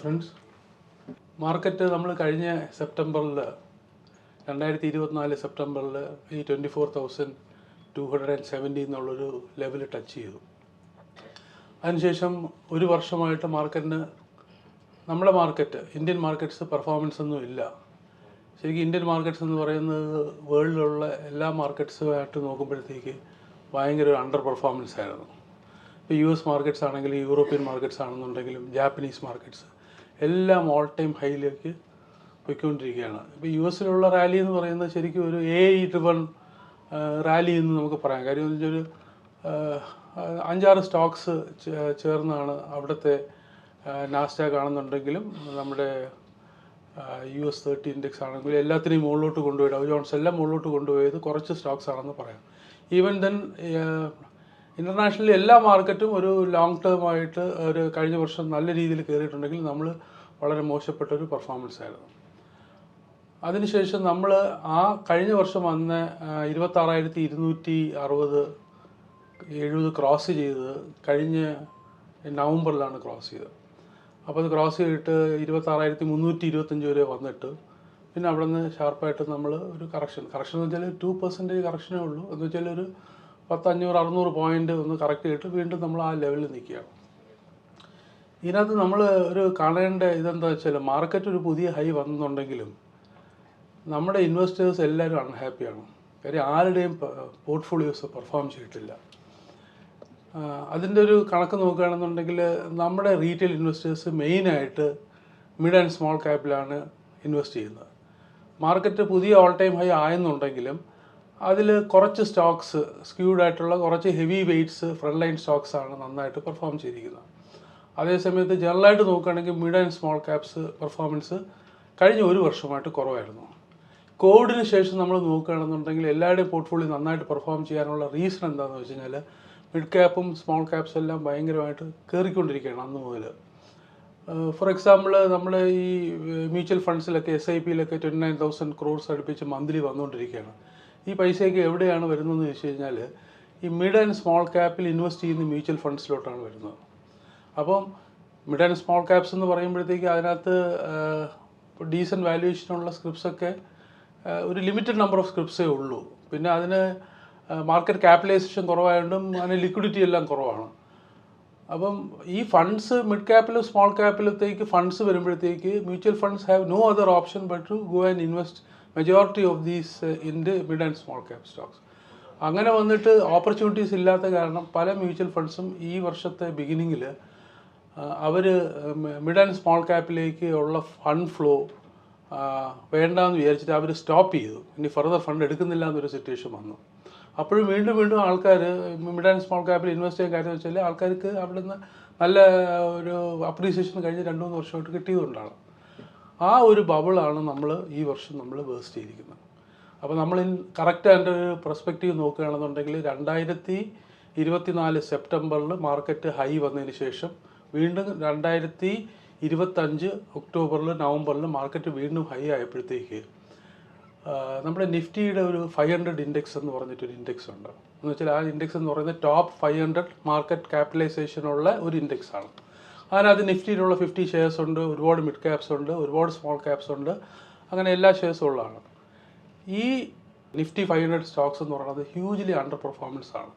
Friends, market നമ്മൾ കഴിഞ്ഞ സെപ്റ്റംബറിൽ 2024 സെപ്റ്റംബറിൽ ഈ 24,270 എന്നുള്ളൊരു ലെവൽ ടച്ച് ചെയ്തു. അതിനുശേഷം ഒരു വർഷമായിട്ട് നമ്മുടെ മാർക്കറ്റ് ഇന്ത്യൻ മാർക്കറ്റ്സ് പെർഫോമൻസ് ഒന്നും ഇല്ല. ശരിക്കും ഇന്ത്യൻ മാർക്കറ്റ്സ് എന്ന് പറയുന്നത് വേൾഡിലുള്ള എല്ലാ മാർക്കറ്റ്സുമായിട്ട് നോക്കുമ്പോഴത്തേക്ക് ഭയങ്കര ഒരു അണ്ടർ പെർഫോമൻസ് ആയിരുന്നു. ഇപ്പോൾ US മാർക്കറ്റ്സ് ആണെങ്കിലും യൂറോപ്യൻ മാർക്കറ്റ്സ് ആണെന്നുണ്ടെങ്കിലും ജാപ്പനീസ് മാർക്കറ്റ്സ് എല്ലാം ഓൾ ടൈം ഹൈയിലേക്ക് പോയിക്കൊണ്ടിരിക്കുകയാണ്. ഇപ്പോൾ US റാലി എന്ന് പറയുന്നത് ശരിക്കും ഒരു AI ഡ്രിവൺ റാലി എന്ന് നമുക്ക് പറയാം. കാര്യം എന്ന് വെച്ചാൽ ഒരു 5-6 സ്റ്റോക്സ് ചേർന്നാണ് അവിടുത്തെ നാസ്ഡാക്ക് ആണെന്നുണ്ടെങ്കിലും നമ്മുടെ US 30 ഇൻഡെക്സ് ആണെങ്കിലും എല്ലാത്തിനെയും മുകളിലോട്ട് കൊണ്ടുപോയി, ഡൗ ജോൺസ് എല്ലാം മുകളിലോട്ട് കൊണ്ടുപോയത് കുറച്ച് സ്റ്റോക്സ് ആണെന്ന് പറയാം. ഈവൻ ദെൻ ഇൻ്റർനാഷണലി എല്ലാ മാർക്കറ്റും ഒരു ലോങ് ടേം ആയിട്ട് ഒരു കഴിഞ്ഞ വർഷം നല്ല രീതിയിൽ കയറിയിട്ടുണ്ടെങ്കിൽ നമ്മൾ വളരെ മോശപ്പെട്ടൊരു പെർഫോമൻസ് ആയിരുന്നു. അതിനുശേഷം നമ്മൾ ആ കഴിഞ്ഞ വർഷം വന്ന 26,260-70 ക്രോസ് ചെയ്തത് കഴിഞ്ഞ നവംബറിലാണ് ക്രോസ് ചെയ്തത്. അപ്പോൾ അത് ക്രോസ് ചെയ്തിട്ട് 26,325 വരെ വന്നിട്ട് പിന്നെ അവിടെ നിന്ന് ഷാർപ്പായിട്ട് നമ്മൾ ഒരു കറക്ഷൻ എന്ന് വെച്ചാൽ 2% കറക്ഷനേ ഉള്ളൂ. എന്ന് വെച്ചാൽ ഒരു 500-600 പോയിൻ്റ് ഒന്ന് കറക്റ്റ് ചെയ്തിട്ട് വീണ്ടും നമ്മൾ ആ ലെവലിൽ നിൽക്കുകയാണ്. ഇതിനകത്ത് നമ്മൾ ഒരു കാണേണ്ട ഇതെന്താ വെച്ചാൽ മാർക്കറ്റ് ഒരു പുതിയ ഹൈ വന്നെന്നുണ്ടെങ്കിലും നമ്മുടെ ഇൻവെസ്റ്റേഴ്സ് എല്ലാവരും അൺഹാപ്പിയാണ്. കാര്യം ആരുടെയും പോർട്ട്ഫോളിയോസ് പെർഫോം ചെയ്തിട്ടില്ല. അതിൻ്റെ ഒരു കണക്ക് നോക്കുകയാണെന്നുണ്ടെങ്കിൽ നമ്മുടെ റീറ്റെയിൽ ഇൻവെസ്റ്റേഴ്സ് മെയിനായിട്ട് മിഡ് ആൻഡ് സ്മോൾ ക്യാപ്പിലാണ് ഇൻവെസ്റ്റ് ചെയ്യുന്നത്. മാർക്കറ്റ് പുതിയ ഓൾ ടൈം ഹൈ ആയെന്നുണ്ടെങ്കിലും അതിൽ കുറച്ച് സ്റ്റോക്സ് സ്ക്യൂഡായിട്ടുള്ള കുറച്ച് heavy weights front line stocks ആണ് നന്നായിട്ട് പെർഫോം ചെയ്തിരിക്കുന്നത്. അതേസമയത്ത് ജനറലായിട്ട് നോക്കുകയാണെങ്കിൽ mid and small caps performance കഴിഞ്ഞ ഒരു വർഷമായിട്ട് കുറവായിരുന്നു. കോവിഡിന് ശേഷം നമ്മൾ നോക്കുകയാണെന്നുണ്ടെങ്കിൽ എല്ലാവരുടെയും പോർട്ട്ഫോളിയോ നന്നായിട്ട് പെർഫോം ചെയ്യാനുള്ള റീസൺ എന്താണെന്ന് വെച്ച് കഴിഞ്ഞാൽ മിഡ് ക്യാപ്പും സ്മോൾ ക്യാപ്സും എല്ലാം ഭയങ്കരമായിട്ട് കയറിക്കൊണ്ടിരിക്കുകയാണ് അന്ന് മുതൽ. ഫോർ എക്സാമ്പിൾ നമ്മുടെ ഈ മ്യൂച്വൽ ഫണ്ട്സിലൊക്കെ SIP-യിലൊക്കെ 29,000 crores അടുപ്പിച്ച് മന്ത്ലി വന്നുകൊണ്ടിരിക്കുകയാണ്. ഈ പൈസയൊക്കെ എവിടെയാണ് വരുന്നതെന്ന് വെച്ച് കഴിഞ്ഞാൽ ഈ മിഡ് ആൻഡ് സ്മോൾ ക്യാപ്പിൽ ഇൻവെസ്റ്റ് ചെയ്യുന്ന മ്യൂച്വൽ ഫണ്ട്സിലോട്ടാണ് വരുന്നത്. അപ്പം മിഡ് ആൻഡ് സ്മോൾ ക്യാപ്സ് എന്ന് പറയുമ്പോഴത്തേക്ക് അതിനകത്ത് ഡീസൻറ്റ് വാല്യുവേഷനുള്ള സ്ക്രിപ്റ്റ്സൊക്കെ ഒരു ലിമിറ്റഡ് നമ്പർ ഓഫ് സ്ക്രിപ്റ്റ്സേ ഉള്ളൂ. പിന്നെ അതിന് മാർക്കറ്റ് ക്യാപിറ്റലൈസേഷൻ കുറവായതുകൊണ്ടും അതിന് ലിക്വിഡിറ്റി എല്ലാം കുറവാണ്. അപ്പം ഈ ഫണ്ട്സ് മിഡ് ക്യാപ്പിലും സ്മോൾ ക്യാപ്പിലത്തേക്ക് ഫണ്ട്സ് വരുമ്പോഴത്തേക്ക് mutual funds have no other option but to go and invest majority of these in the mid and small cap stocks. അങ്ങനെ വന്നിട്ട് ഓപ്പർച്യൂണിറ്റീസ് ഇല്ലാത്ത കാരണം പല മ്യൂച്വൽ ഫണ്ട്സും ഈ വർഷത്തെ ബിഗിനിങ്ങിൽ അവർ മിഡ് ആൻഡ് സ്മോൾ ക്യാപ്പിലേക്ക് ഉള്ള ഫണ്ട് ഫ്ലോ വേണ്ടാന്ന് വിചാരിച്ചിട്ട് അവർ സ്റ്റോപ്പ് ചെയ്തു. ഇനി ഫർദർ ഫണ്ട് എടുക്കുന്നില്ല എന്നൊരു സിറ്റുവേഷൻ വന്നു. അപ്പോഴും വീണ്ടും ആൾക്കാർ മിഡ് ആൻഡ് സ്മോൾ ക്യാപ്പിൽ ഇൻവെസ്റ്റ് ചെയ്യാൻ കാര്യം വെച്ചാൽ ആൾക്കാർക്ക് അവിടെ നിന്ന് നല്ല ഒരു അപ്രീസിയേഷൻ കഴിഞ്ഞ് 2-3 വർഷമായിട്ട് കിട്ടിയതുകൊണ്ടാണ്. ആ ഒരു ബബിളാണ് നമ്മൾ ഈ വർഷം നമ്മൾ വേസ്റ്റ് ചെയ്തിരിക്കുന്നത്. അപ്പോൾ നമ്മൾ കറക്റ്റ് അതിൻ്റെ ഒരു പെർസ്പെക്റ്റീവ് നോക്കുകയാണെന്നുണ്ടെങ്കിൽ 2024 സെപ്റ്റംബറിൽ മാർക്കറ്റ് ഹൈ വന്നതിന് ശേഷം വീണ്ടും 2025 ഒക്ടോബറിൽ നവംബറിൽ മാർക്കറ്റ് വീണ്ടും ഹൈ ആയപ്പോഴത്തേക്ക് നമ്മുടെ നിഫ്റ്റിയുടെ ഒരു 500 ഇൻഡെക്സ് എന്ന് പറഞ്ഞിട്ടൊരു ഇൻഡെക്സ് ഉണ്ട്. എന്ന് വെച്ചാൽ ആ ഇൻഡെക്സ് എന്ന് പറയുന്നത് ടോപ്പ് 500 മാർക്കറ്റ് ക്യാപിറ്റലൈസേഷനുള്ള ഒരു ഇൻഡെക്സ് ആണ്. അതിനകത്ത് നിഫ്റ്റിയിലുള്ള 50 ഷെയർസ് ഉണ്ട്, ഒരുപാട് മിഡ് ക്യാപ്സ് ഉണ്ട്, ഒരുപാട് സ്മോൾ ക്യാപ്സ് ഉണ്ട്, അങ്ങനെ എല്ലാ ഷെയർസും ഉള്ളതാണ്. ഈ നിഫ്റ്റി 500 സ്റ്റോക്സ് എന്ന് പറയുന്നത് ഹ്യൂജ്ലി അണ്ടർ പെർഫോമൻസ് ആണ്.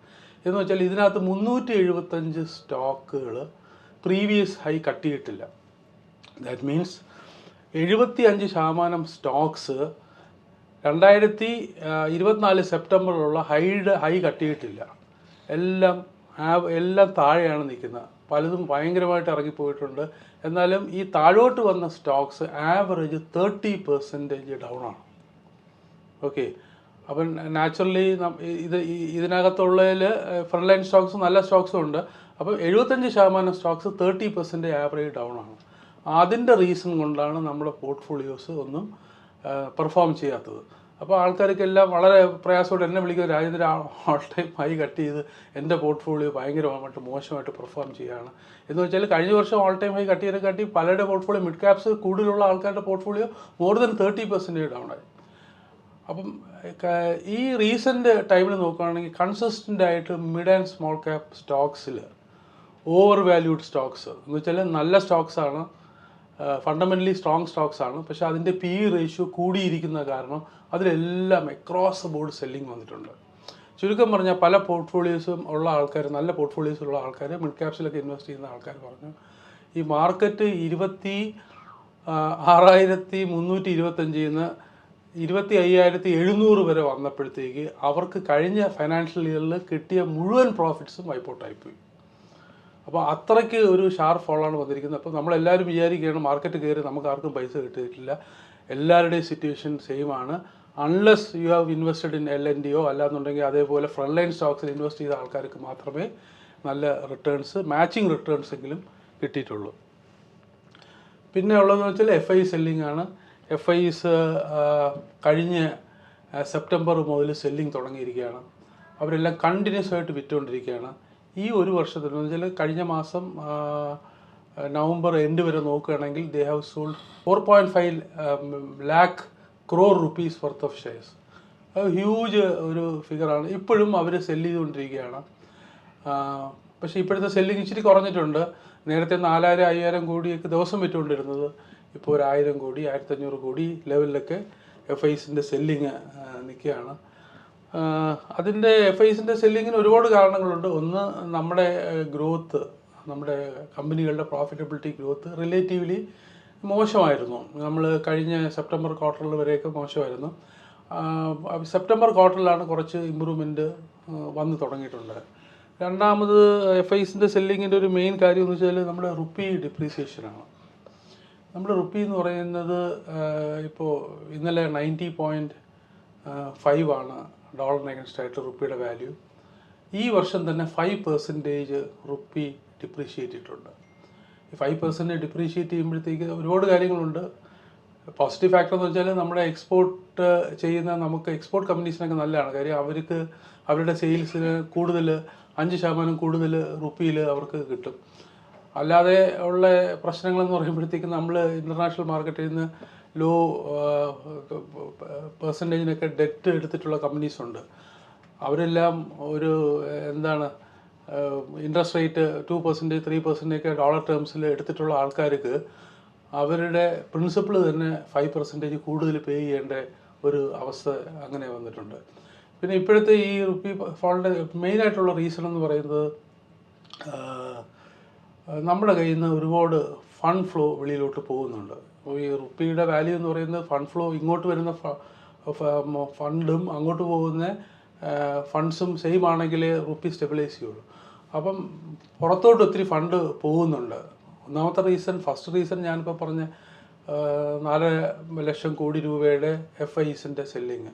എന്ന് വെച്ചാൽ ഇതിനകത്ത് 375 സ്റ്റോക്കുകൾ പ്രീവിയസ് ഹൈ കട്ട് ചെയ്തിട്ടില്ല. ദാറ്റ് മീൻസ് 75% സ്റ്റോക്സ് 2024 സെപ്റ്റംബറിലുള്ള ഹൈ കട്ട് ചെയ്തിട്ടില്ല. എല്ലാം താഴെയാണ് നിൽക്കുന്നത്. പലതും ഭയങ്കരമായിട്ട് ഇറങ്ങിപ്പോയിട്ടുണ്ട്. എന്നാലും ഈ താഴോട്ട് വന്ന സ്റ്റോക്സ് ആവറേജ് 30% ഡൗൺ ആണ്. ഓക്കെ, അപ്പം നാച്ചുറലി ഇതിനകത്തുള്ളതിൽ ഫ്രണ്ട് ലൈൻ സ്റ്റോക്സും നല്ല സ്റ്റോക്സും ഉണ്ട്. അപ്പം 75% സ്റ്റോക്സ് 30% ആവറേജ് ഡൗൺ ആണ്. അതിൻ്റെ റീസൺ കൊണ്ടാണ് നമ്മുടെ പോർട്ട്ഫോളിയോസ് ഒന്നും പെർഫോം ചെയ്യാത്തത്. അപ്പോൾ ആൾക്കാർക്കെല്ലാം വളരെ പ്രയാസത്തോടെ എന്നെ വിളിക്കുന്നത്, Rajendra all time high cut ചെയ്ത് എൻ്റെ പോർട്ട്ഫോളിയോ ഭയങ്കരമായിട്ട് മോശമായിട്ട് പെർഫോം ചെയ്യുകയാണ് എന്ന് വെച്ചാൽ കഴിഞ്ഞ വർഷം ഓൾ ടൈം ഹൈ കട്ട് ചെയ്തതിനെക്കാട്ടി പലരുടെ പോർട്ട്ഫോളിയോ മിഡ് ക്യാപ്സ് കൂടുതലുള്ള ആൾക്കാരുടെ പോർട്ട്ഫോളിയോ മോർ ദൻ 30% ഡൗൺ ആയി. അപ്പം ഈ റീസെൻ്റ് ടൈമിൽ നോക്കുകയാണെങ്കിൽ കൺസിസ്റ്റൻ്റ് ആയിട്ട് മിഡ് ആൻഡ് സ്മോൾ ക്യാപ് സ്റ്റോക്സിൽ ഓവർ വാല്യൂഡ് സ്റ്റോക്സ് എന്ന് വെച്ചാൽ നല്ല സ്റ്റോക്സാണ്, ഫണ്ടമെൻ്റലി സ്ട്രോങ് സ്റ്റോക്സ് ആണ്. പക്ഷേ അതിൻ്റെ PE റേഷ്യോ കൂടിയിരിക്കുന്ന കാരണം അതിലെല്ലാം അക്രോസ് ദ ബോർഡ് സെല്ലിംഗ് വന്നിട്ടുണ്ട്. ചുരുക്കം പറഞ്ഞാൽ പല പോർട്ട്ഫോളിയോസും ഉള്ള ആൾക്കാർ, നല്ല പോർട്ട്ഫോളിയോസ് ഉള്ള ആൾക്കാർ, മിഡ് ക്യാപ്സിലൊക്കെ ഇൻവെസ്റ്റ് ചെയ്യുന്ന ആൾക്കാർ പറഞ്ഞു ഈ മാർക്കറ്റ് 26,325 നിന്ന് 25,700 വരെ വന്നപ്പോഴത്തേക്ക് അവർക്ക് കഴിഞ്ഞ ഫൈനാൻഷ്യൽ ഇയറിൽ കിട്ടിയ മുഴുവൻ പ്രോഫിറ്റ്സും വൈപ്പൗട്ടായിപ്പോയി. അപ്പോൾ അത്രയ്ക്ക് ഒരു ഷാർപ്പ് ഫോളാണ് വന്നിരിക്കുന്നത്. അപ്പോൾ നമ്മളെല്ലാവരും വിചാരിക്കുകയാണ് മാർക്കറ്റ് കയറി നമുക്ക് ആർക്കും പൈസ കിട്ടിയിട്ടില്ല, എല്ലാവരുടെയും സിറ്റുവേഷൻ സെയിം ആണ്. Unless you have invested in LNDയോ അല്ലാന്നുണ്ടെങ്കിൽ അതേപോലെ ഫ്രണ്ട് ലൈൻ സ്റ്റോക്സിൽ ഇൻവെസ്റ്റ് ചെയ്ത ആൾക്കാർക്ക് മാത്രമേ നല്ല റിട്ടേൺസ്, മാച്ചിങ് റിട്ടേൺസ് എങ്കിലും കിട്ടിയിട്ടുള്ളൂ. പിന്നെ ഉള്ളതെന്ന് വെച്ചാൽ FI സെല്ലിംഗ് ആണ്. FIs കഴിഞ്ഞ സെപ്റ്റംബർ മുതൽ സെല്ലിംഗ് തുടങ്ങിയിരിക്കുകയാണ്. അവരെല്ലാം കണ്ടിന്യൂസ് ആയിട്ട് വിറ്റുകൊണ്ടിരിക്കുകയാണ്. ഈ ഒരു വർഷത്തിൽ എന്ന് വെച്ചാൽ കഴിഞ്ഞ മാസം നവംബർ എൻഡ് വരെ നോക്കുകയാണെങ്കിൽ they have sold 4.5 lakh crore rupees worth of shares. അത് ഹ്യൂജ് ഒരു ഫിഗറാണ്. ഇപ്പോഴും അവർ സെല്ല് ചെയ്തുകൊണ്ടിരിക്കുകയാണ്. പക്ഷേ ഇപ്പോഴത്തെ സെല്ലിങ് ഇച്ചിരി കുറഞ്ഞിട്ടുണ്ട്. നേരത്തെ 4,000-5,000 കോടിയൊക്കെ ദിവസം വിറ്റുകൊണ്ടിരുന്നത് ഇപ്പോൾ 1,000 കോടി 1,500 കോടി ലെവലിലൊക്കെ FIസിൻ്റെ സെല്ലിങ് നിൽക്കുകയാണ്. അതിൻ്റെ FIസിൻ്റെ സെല്ലിങ്ങിന് ഒരുപാട് കാരണങ്ങളുണ്ട്. ഒന്ന്, നമ്മുടെ ഗ്രോത്ത്, നമ്മുടെ കമ്പനികളുടെ പ്രോഫിറ്റബിലിറ്റി ഗ്രോത്ത് റിലേറ്റീവ്ലി മോശമായിരുന്നു. നമ്മൾ കഴിഞ്ഞ സെപ്റ്റംബർ ക്വാർട്ടറിൽ വരെയൊക്കെ മോശമായിരുന്നു. സെപ്റ്റംബർ ക്വാർട്ടറിലാണ് കുറച്ച് ഇമ്പ്രൂവ്മെൻറ്റ് വന്ന് തുടങ്ങിയിട്ടുണ്ട്. രണ്ടാമത് FIസിൻ്റെ സെല്ലിങ്ങിൻ്റെ ഒരു മെയിൻ കാര്യം എന്ന് വെച്ചാൽ നമ്മുടെ റുപ്പി ഡിപ്രീസിയേഷനാണ്. നമ്മുടെ റുപ്പി എന്ന് പറയുന്നത് ഇപ്പോൾ ഇന്നലെ 90.5 ആണ് ഡോളറിന് അഗൻസ്റ്റ് ആയിട്ട് റുപ്പിയുടെ വാല്യൂ. ഈ വർഷം തന്നെ 5% റുപ്പി ഡിപ്രീഷിയേറ്റ് ചെയ്തിട്ടുണ്ട്. ഈ 5% ഡിപ്രീഷിയേറ്റ് ചെയ്യുമ്പോഴത്തേക്ക് ഒരുപാട് കാര്യങ്ങളുണ്ട്. പോസിറ്റീവ് ഫാക്ടർ എന്ന് വെച്ചാൽ നമ്മുടെ എക്സ്പോർട്ട് ചെയ്യുന്ന നമുക്ക് എക്സ്പോർട്ട് കമ്പനീസിനൊക്കെ നല്ലതാണ്. കാര്യം അവർക്ക് അവരുടെ സെയിൽസിന് കൂടുതൽ 5% കൂടുതൽ റുപ്പിയിൽ അവർക്ക് കിട്ടും. അല്ലാതെ ഉള്ള പ്രശ്നങ്ങളെന്ന് പറയുമ്പോഴത്തേക്കും നമ്മൾ ഇൻ്റർനാഷണൽ മാർക്കറ്റിൽ നിന്ന് ലോ പെർസെൻറ്റേജിനൊക്കെ ഡെറ്റ് എടുത്തിട്ടുള്ള കമ്പനീസുണ്ട്. അവരെല്ലാം ഒരു എന്താണ് ഇൻട്രസ്റ്റ് റേറ്റ് 2%, 3% ഒക്കെ ഡോളർ ടേംസിൽ എടുത്തിട്ടുള്ള ആൾക്കാർക്ക് അവരുടെ പ്രിൻസിപ്പിൾ തന്നെ 5% കൂടുതൽ പേ ചെയ്യേണ്ട ഒരു അവസ്ഥ അങ്ങനെ വന്നിട്ടുണ്ട്. പിന്നെ ഇപ്പോഴത്തെ ഈ റുപ്പി ഫോളിൻ്റെ മെയിനായിട്ടുള്ള റീസൺ എന്ന് പറയുന്നത് നമ്മുടെ കയ്യിൽ നിന്ന് ഒരുപാട് ഫണ്ട് ഫ്ലോ വെളിയിലോട്ട് പോകുന്നുണ്ട്. ഈ റുപ്പിയുടെ വാല്യൂ എന്ന് പറയുന്നത് ഫണ്ട് ഫ്ലോ, ഇങ്ങോട്ട് വരുന്ന ഫണ്ടും അങ്ങോട്ട് പോകുന്ന ഫണ്ട്സും സെയിം ആണെങ്കിലേ റുപ്പി സ്റ്റെബിലൈസ് ചെയ്യുള്ളൂ. അപ്പം പുറത്തോട്ട് ഒത്തിരി ഫണ്ട് പോകുന്നുണ്ട്. ഒന്നാമത്തെ റീസൺ, ഫസ്റ്റ് റീസൺ ഞാനിപ്പോൾ പറഞ്ഞ 4 ലക്ഷം കോടി രൂപയുടെ FIസിൻ്റെ സെല്ലിങ്.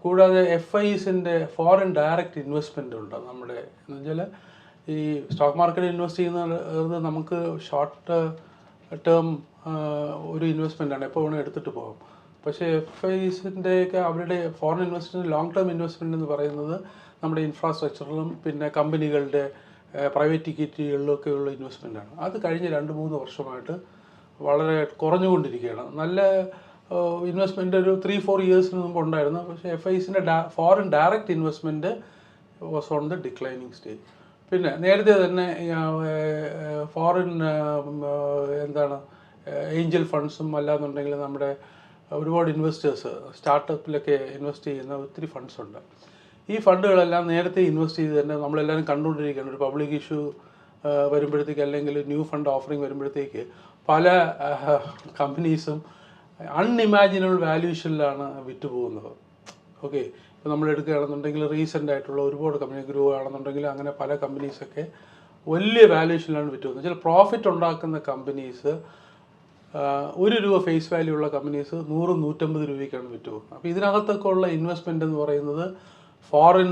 കൂടാതെ FIസിൻ്റെ ഫോറിൻ ഡയറക്റ്റ് ഇൻവെസ്റ്റ്മെൻ്റ് ഉണ്ട്. നമ്മുടെ എന്ന് വെച്ചാൽ ഈ സ്റ്റോക്ക് മാർക്കറ്റിൽ ഇൻവെസ്റ്റ് ചെയ്യുന്നത് നമുക്ക് ഷോർട്ട് ടേം ഒരു ഇൻവെസ്റ്റ്മെൻറ്റാണ്, എപ്പോൾ വേണമെങ്കിൽ എടുത്തിട്ട് പോകും. പക്ഷേ FIസിൻ്റെയൊക്കെ അവരുടെ foreign investment, long term investment എന്ന് പറയുന്നത് നമ്മുടെ ഇൻഫ്രാസ്ട്രക്ചറിലും പിന്നെ കമ്പനികളുടെ പ്രൈവറ്റ് ഇക്വിറ്റികളിലൊക്കെയുള്ള ഇൻവെസ്റ്റ്മെൻറ്റാണ്. അത് കഴിഞ്ഞ 2-3 വർഷമായിട്ട് വളരെ കുറഞ്ഞുകൊണ്ടിരിക്കുകയാണ്. നല്ല ഇൻവെസ്റ്റ്മെൻറ്റ് ഒരു 3-4 ഇയേഴ്സിന് മുമ്പ് ഉണ്ടായിരുന്നു. പക്ഷേ FIസിൻ്റെ foreign direct investment was on the declining stage. പിന്നെ നേരത്തെ തന്നെ ഫോറിൻ എന്താണ് ഏഞ്ചൽ ഫണ്ട്സും അല്ലാന്നുണ്ടെങ്കിൽ നമ്മുടെ ഒരുപാട് ഇൻവെസ്റ്റേഴ്സ് സ്റ്റാർട്ടപ്പിലൊക്കെ ഇൻവെസ്റ്റ് ചെയ്യുന്ന ഒത്തിരി ഫണ്ട്സ് ഉണ്ട്. ഈ ഫണ്ടുകളെല്ലാം നേരത്തെ ഇൻവെസ്റ്റ് ചെയ്ത് തന്നെ നമ്മളെല്ലാവരും കണ്ടുകൊണ്ടിരിക്കുകയാണ്. ഒരു പബ്ലിക് ഇഷ്യൂ വരുമ്പോഴത്തേക്ക് അല്ലെങ്കിൽ ന്യൂ ഫണ്ട് ഓഫറിങ് വരുമ്പോഴത്തേക്ക് പല കമ്പനീസും അൺഇമാജിനബിൾ വാല്യൂഷനിലാണ് വിറ്റ് പോകുന്നത്. ഓക്കെ, ഇപ്പോൾ നമ്മൾ എടുക്കുകയാണെന്നുണ്ടെങ്കിൽ റീസെൻ്റ് ആയിട്ടുള്ള ഒരുപാട് കമ്പനി ഗ്രോ ആണെന്നുണ്ടെങ്കിൽ അങ്ങനെ പല കമ്പനീസൊക്കെ വലിയ വാല്യൂഷനിലാണ് വിറ്റ് പോകുന്നത്. ചില പ്രോഫിറ്റ് ഉണ്ടാക്കുന്ന കമ്പനീസ് ₹1 ഫേസ് വാല്യൂ ഉള്ള കമ്പനീസ് 100-150 രൂപയ്ക്കാണ് വിറ്റ് പോകുന്നത്. അപ്പോൾ ഇതിനകത്തൊക്കെ ഉള്ള ഇൻവെസ്റ്റ്മെൻ്റ് എന്ന് പറയുന്നത് ഫോറിൻ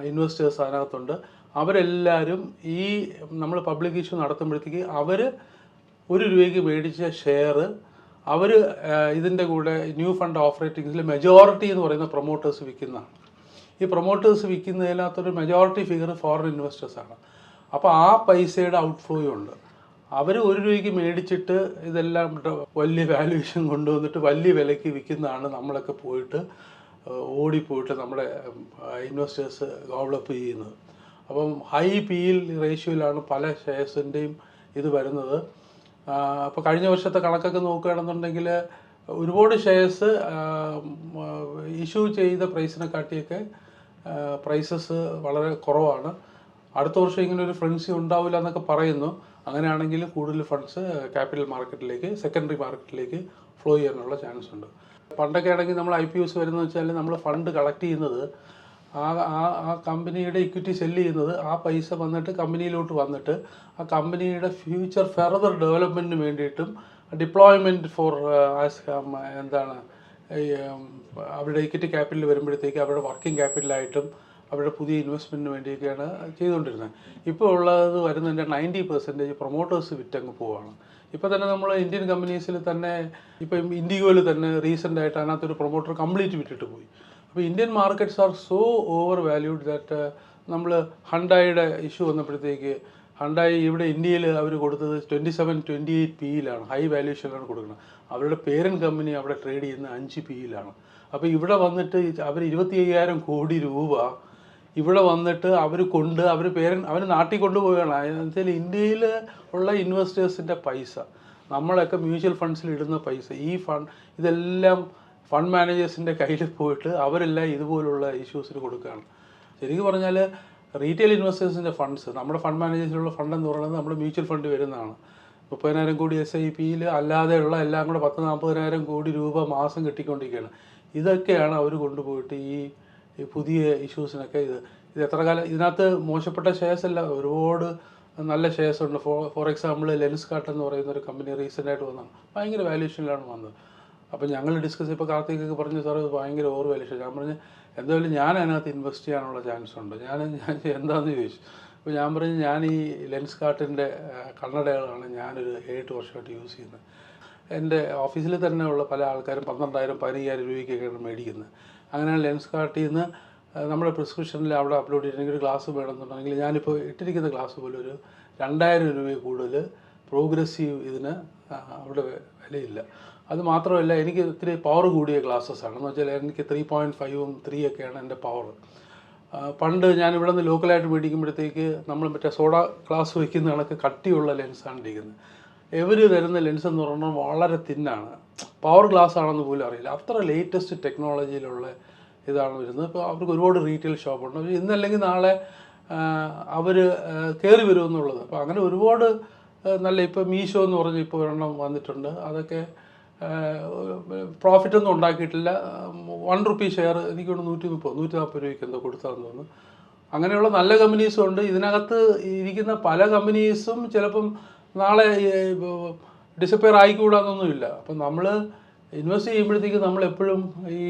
ഇൻവെസ്റ്റേഴ്സ് അതിനകത്തുണ്ട്. അവരെല്ലാവരും ഈ നമ്മൾ പബ്ലിക് ഇഷ്യൂ നടത്തുമ്പോഴത്തേക്ക് അവർ ₹1 മേടിച്ച ഷെയർ അവർ ഇതിൻ്റെ കൂടെ ന്യൂ ഫണ്ട് ഓപ്പറേറ്റിംഗ്സിൽ മെജോറിറ്റി എന്ന് പറയുന്ന പ്രൊമോട്ടേഴ്സ് വിൽക്കുന്നതാണ്. ഈ പ്രൊമോട്ടേഴ്സ് വിൽക്കുന്നതിനകത്തൊരു മെജോറിറ്റി ഫിഗർ ഫോറിൻ ഇൻവെസ്റ്റേഴ്സാണ്. അപ്പോൾ ആ പൈസയുടെ ഔട്ട്ഫ്ലോയും ഉണ്ട്. അവർ ₹1 മേടിച്ചിട്ട് ഇതെല്ലാം വലിയ വാല്യൂഷൻ കൊണ്ടുവന്നിട്ട് വലിയ വിലയ്ക്ക് വിൽക്കുന്നതാണ് നമ്മളൊക്കെ പോയിട്ട് ഓടിപ്പോയിട്ട് നമ്മുടെ ഇൻവെസ്റ്റേഴ്സ് ഗോബിളപ്പ് ചെയ്യുന്നത്. അപ്പം ഹൈ PE റേഷ്യോയിലാണ് പല ഷെയർസിൻ്റെയും ഇത് വരുന്നത്. അപ്പോൾ കഴിഞ്ഞ വർഷത്തെ കണക്കൊക്കെ നോക്കുകയാണെന്നുണ്ടെങ്കിൽ ഒരുപാട് ഷെയർസ് ഇഷ്യൂ ചെയ്ത പ്രൈസിനെ കാട്ടിയൊക്കെ പ്രൈസസ് വളരെ കുറവാണ്. അടുത്ത വർഷം ഇങ്ങനെ ഒരു ഫ്രണ്ട്സി ഉണ്ടാവില്ല എന്നൊക്കെ പറയുന്നു. അങ്ങനെയാണെങ്കിൽ കൂടുതൽ ഫണ്ട്സ് ക്യാപിറ്റൽ മാർക്കറ്റിലേക്ക്, സെക്കൻഡറി മാർക്കറ്റിലേക്ക് ഫ്ലോ ചെയ്യാനുള്ള ചാൻസ് ഉണ്ട്. പണ്ടൊക്കെ ആണെങ്കിൽ നമ്മൾ IPOs വരുന്നത് വെച്ചാൽ നമ്മൾ ഫണ്ട് കളക്ട് ചെയ്യുന്നത് ആ കമ്പനിയുടെ ഇക്വിറ്റി സെല്ല് ചെയ്യുന്നത് ആ പൈസ വന്നിട്ട് കമ്പനിയിലോട്ട് വന്നിട്ട് ആ കമ്പനിയുടെ ഫ്യൂച്ചർ ഫെർദർ ഡെവലപ്മെൻറ്റിന് വേണ്ടിയിട്ടും ഡിപ്ലോയ്മെൻറ്റ് ഫോർ എന്താണ് അവരുടെ ഇക്വിറ്റി ക്യാപിറ്റൽ വരുമ്പോഴത്തേക്ക് അവരുടെ വർക്കിംഗ് ക്യാപിറ്റലായിട്ടും അവരുടെ പുതിയ ഇൻവെസ്റ്റ്മെൻറ്റിന് വേണ്ടിയൊക്കെയാണ് ചെയ്തുകൊണ്ടിരുന്നത്. ഇപ്പോൾ ഉള്ളത് വരുന്നതിൻ്റെ 90% പ്രൊമോട്ടേഴ്സ് വിറ്റങ്ങ് പോവുകയാണ്. ഇപ്പോൾ തന്നെ നമ്മൾ ഇന്ത്യൻ കമ്പനീസിൽ തന്നെ ഇപ്പം ഇൻഡിഗോയിൽ തന്നെ റീസെൻ്റായിട്ട് അതിനകത്തൊരു പ്രൊമോട്ടർ കംപ്ലീറ്റ് വിറ്റിട്ട് പോയി. അപ്പോൾ Indian markets are so over valued that നമ്മൾ ഹണ്ടായിയുടെ ഇഷ്യൂ വന്നപ്പോഴത്തേക്ക് ഹണ്ടായി ഇവിടെ ഇന്ത്യയിൽ അവർ കൊടുത്തത് 27-28 PE-ലാണ്, ഹൈ വാല്യൂഷനിലാണ് കൊടുക്കുന്നത്. അവരുടെ പേരൻറ്റ് കമ്പനി അവിടെ ട്രേഡ് ചെയ്യുന്ന 5 PE-ലാണ്. അപ്പോൾ ഇവിടെ വന്നിട്ട് അവർ 25,000 കോടി രൂപ ഇവിടെ വന്നിട്ട് അവർ നാട്ടിൽ കൊണ്ടുപോവുകയാണ്. എന്നുവെച്ചാൽ ഇന്ത്യയിൽ ഉള്ള ഇൻവെസ്റ്റേഴ്സിൻ്റെ പൈസ, നമ്മളൊക്കെ മ്യൂച്വൽ ഫണ്ട്സിൽ ഇടുന്ന പൈസ, ഇതെല്ലാം ഫണ്ട് മാനേജേഴ്സിൻ്റെ കയ്യിൽ പോയിട്ട് അവരെല്ലാം ഇതുപോലുള്ള ഇഷ്യൂസിന് കൊടുക്കുകയാണ്. ശരിക്കും പറഞ്ഞാൽ റീറ്റെയിൽ ഇൻവെസ്റ്റേഴ്സിൻ്റെ ഫണ്ട്സ്, നമ്മുടെ ഫണ്ട് മാനേജേഴ്സിലുള്ള ഫണ്ട് എന്ന് പറയുന്നത് നമ്മുടെ മ്യൂച്വൽ ഫണ്ട് വരുന്നതാണ്. 30,000 കോടി SIP-യിൽ അല്ലാതെയുള്ള എല്ലാം കൂടെ 40,000-40,000 കോടി രൂപ മാസം കിട്ടിക്കൊണ്ടിരിക്കുകയാണ്. ഇതൊക്കെയാണ് അവർ കൊണ്ടുപോയിട്ട് ഈ പുതിയ ഇഷ്യൂസിനൊക്കെ ഇത് എത്ര കാലം ഇതിനകത്ത് മോശപ്പെട്ട ഷെയർസ് അല്ല, ഒരുപാട് നല്ല ഷെയർസ് ഉണ്ട്. ഫോർ എക്സാമ്പിൾ ലെൻസ്കാർട്ട് എന്ന് പറയുന്ന ഒരു കമ്പനി റീസെൻ്റായിട്ട് വന്നതാണ്, ഭയങ്കര വാല്യൂഷനിലാണ് വന്നത്. അപ്പോൾ ഞങ്ങൾ ഡിസ്കസ് ഇപ്പോൾ കാർത്തികൊക്കെ പറഞ്ഞു സാർ ഇത് ഭയങ്കര ഓവർ വാല്യൂഷൻ. ഞാൻ പറഞ്ഞു എന്തായാലും ഞാൻ അതിനകത്ത് ഇൻവെസ്റ്റ് ചെയ്യാനുള്ള ചാൻസ് ഉണ്ട്. ഞാൻ എന്താണെന്ന് ചോദിച്ചു. അപ്പോൾ ഞാൻ പറഞ്ഞു ഞാൻ ഈ ലെൻസ്കാർട്ടിൻ്റെ കണ്ണടകളാണ് ഞാനൊരു 7 വർഷമായിട്ട് യൂസ് ചെയ്യുന്നത്. എൻ്റെ ഓഫീസിൽ തന്നെ ഉള്ള പല ആൾക്കാരും 12,000-15,000 രൂപയ്ക്കൊക്കെയാണ് മേടിക്കുന്നത്. അങ്ങനെയാണ് ലെൻസ്കാർട്ടിൽ നിന്ന് നമ്മുടെ പ്രിസ്ക്രിപ്ഷനിൽ അവിടെ അപ്ലോഡ് ചെയ്തിട്ടുണ്ടെങ്കിൽ ഒരു ഗ്ലാസ് വേണമെന്നുണ്ടെങ്കിൽ ഞാനിപ്പോൾ ഇട്ടിരിക്കുന്ന ഗ്ലാസ് പോലെ ഒരു 2,000 രൂപയിൽ കൂടുതൽ പ്രോഗ്രസീവ് ഇതിന് അവിടെ വിലയില്ല. അത് മാത്രമല്ല എനിക്ക് ഇത്തിരി പവർ കൂടിയ ഗ്ലാസ്സസ് ആണ്. എന്ന് വെച്ചാൽ എനിക്ക് 3.5ഉം 3ഒക്കെയാണ് എൻ്റെ പവർ. പണ്ട് ഞാൻ ഇവിടെ നിന്ന് ലോക്കലായിട്ട് മേടിക്കുമ്പോഴത്തേക്ക് നമ്മൾ മറ്റേ സോഡ ഗ്ലാസ് വയ്ക്കുന്ന കണക്ക് കട്ടിയുള്ള ലെൻസാണ് ഇരിക്കുന്നത്. ഇവർ തരുന്ന ലെൻസ് എന്ന് പറഞ്ഞാൽ വളരെ തിന്നാണ്, പവർ ഗ്ലാസ് ആണെന്ന് പോലും അറിയില്ല. അത്ര ലേറ്റസ്റ്റ് ടെക്നോളജിയിലുള്ള ഇതാണ് വരുന്നത്. ഇപ്പോൾ അവർക്ക് ഒരുപാട് റീറ്റെയിൽ ഷോപ്പുണ്ട്. ഇന്നല്ലെങ്കിൽ നാളെ അവർ കയറി വരുമെന്നുള്ളത്. അപ്പോൾ അങ്ങനെ ഒരുപാട് നല്ല ഇപ്പോൾ മീഷോ എന്ന് പറഞ്ഞ് ഇപ്പോൾ ഒരെണ്ണം വന്നിട്ടുണ്ട്. അതൊക്കെ പ്രോഫിറ്റൊന്നും ഉണ്ടാക്കിയിട്ടില്ല. 1 റുപ്പി ഷെയർ എനിക്ക് 130-140 രൂപയ്ക്ക് എന്തോ കൊടുത്താന്ന് തോന്നുന്നു. അങ്ങനെയുള്ള നല്ല കമ്പനീസും ഉണ്ട്. ഇതിനകത്ത് ഇരിക്കുന്ന പല കമ്പനീസും ചിലപ്പം നാളെ ഡിസപ്പിയർ ആയിക്കൂടാന്നൊന്നുമില്ല. അപ്പം നമ്മൾ ഇൻവെസ്റ്റ് ചെയ്യുമ്പോഴത്തേക്ക് നമ്മളെപ്പോഴും ഈ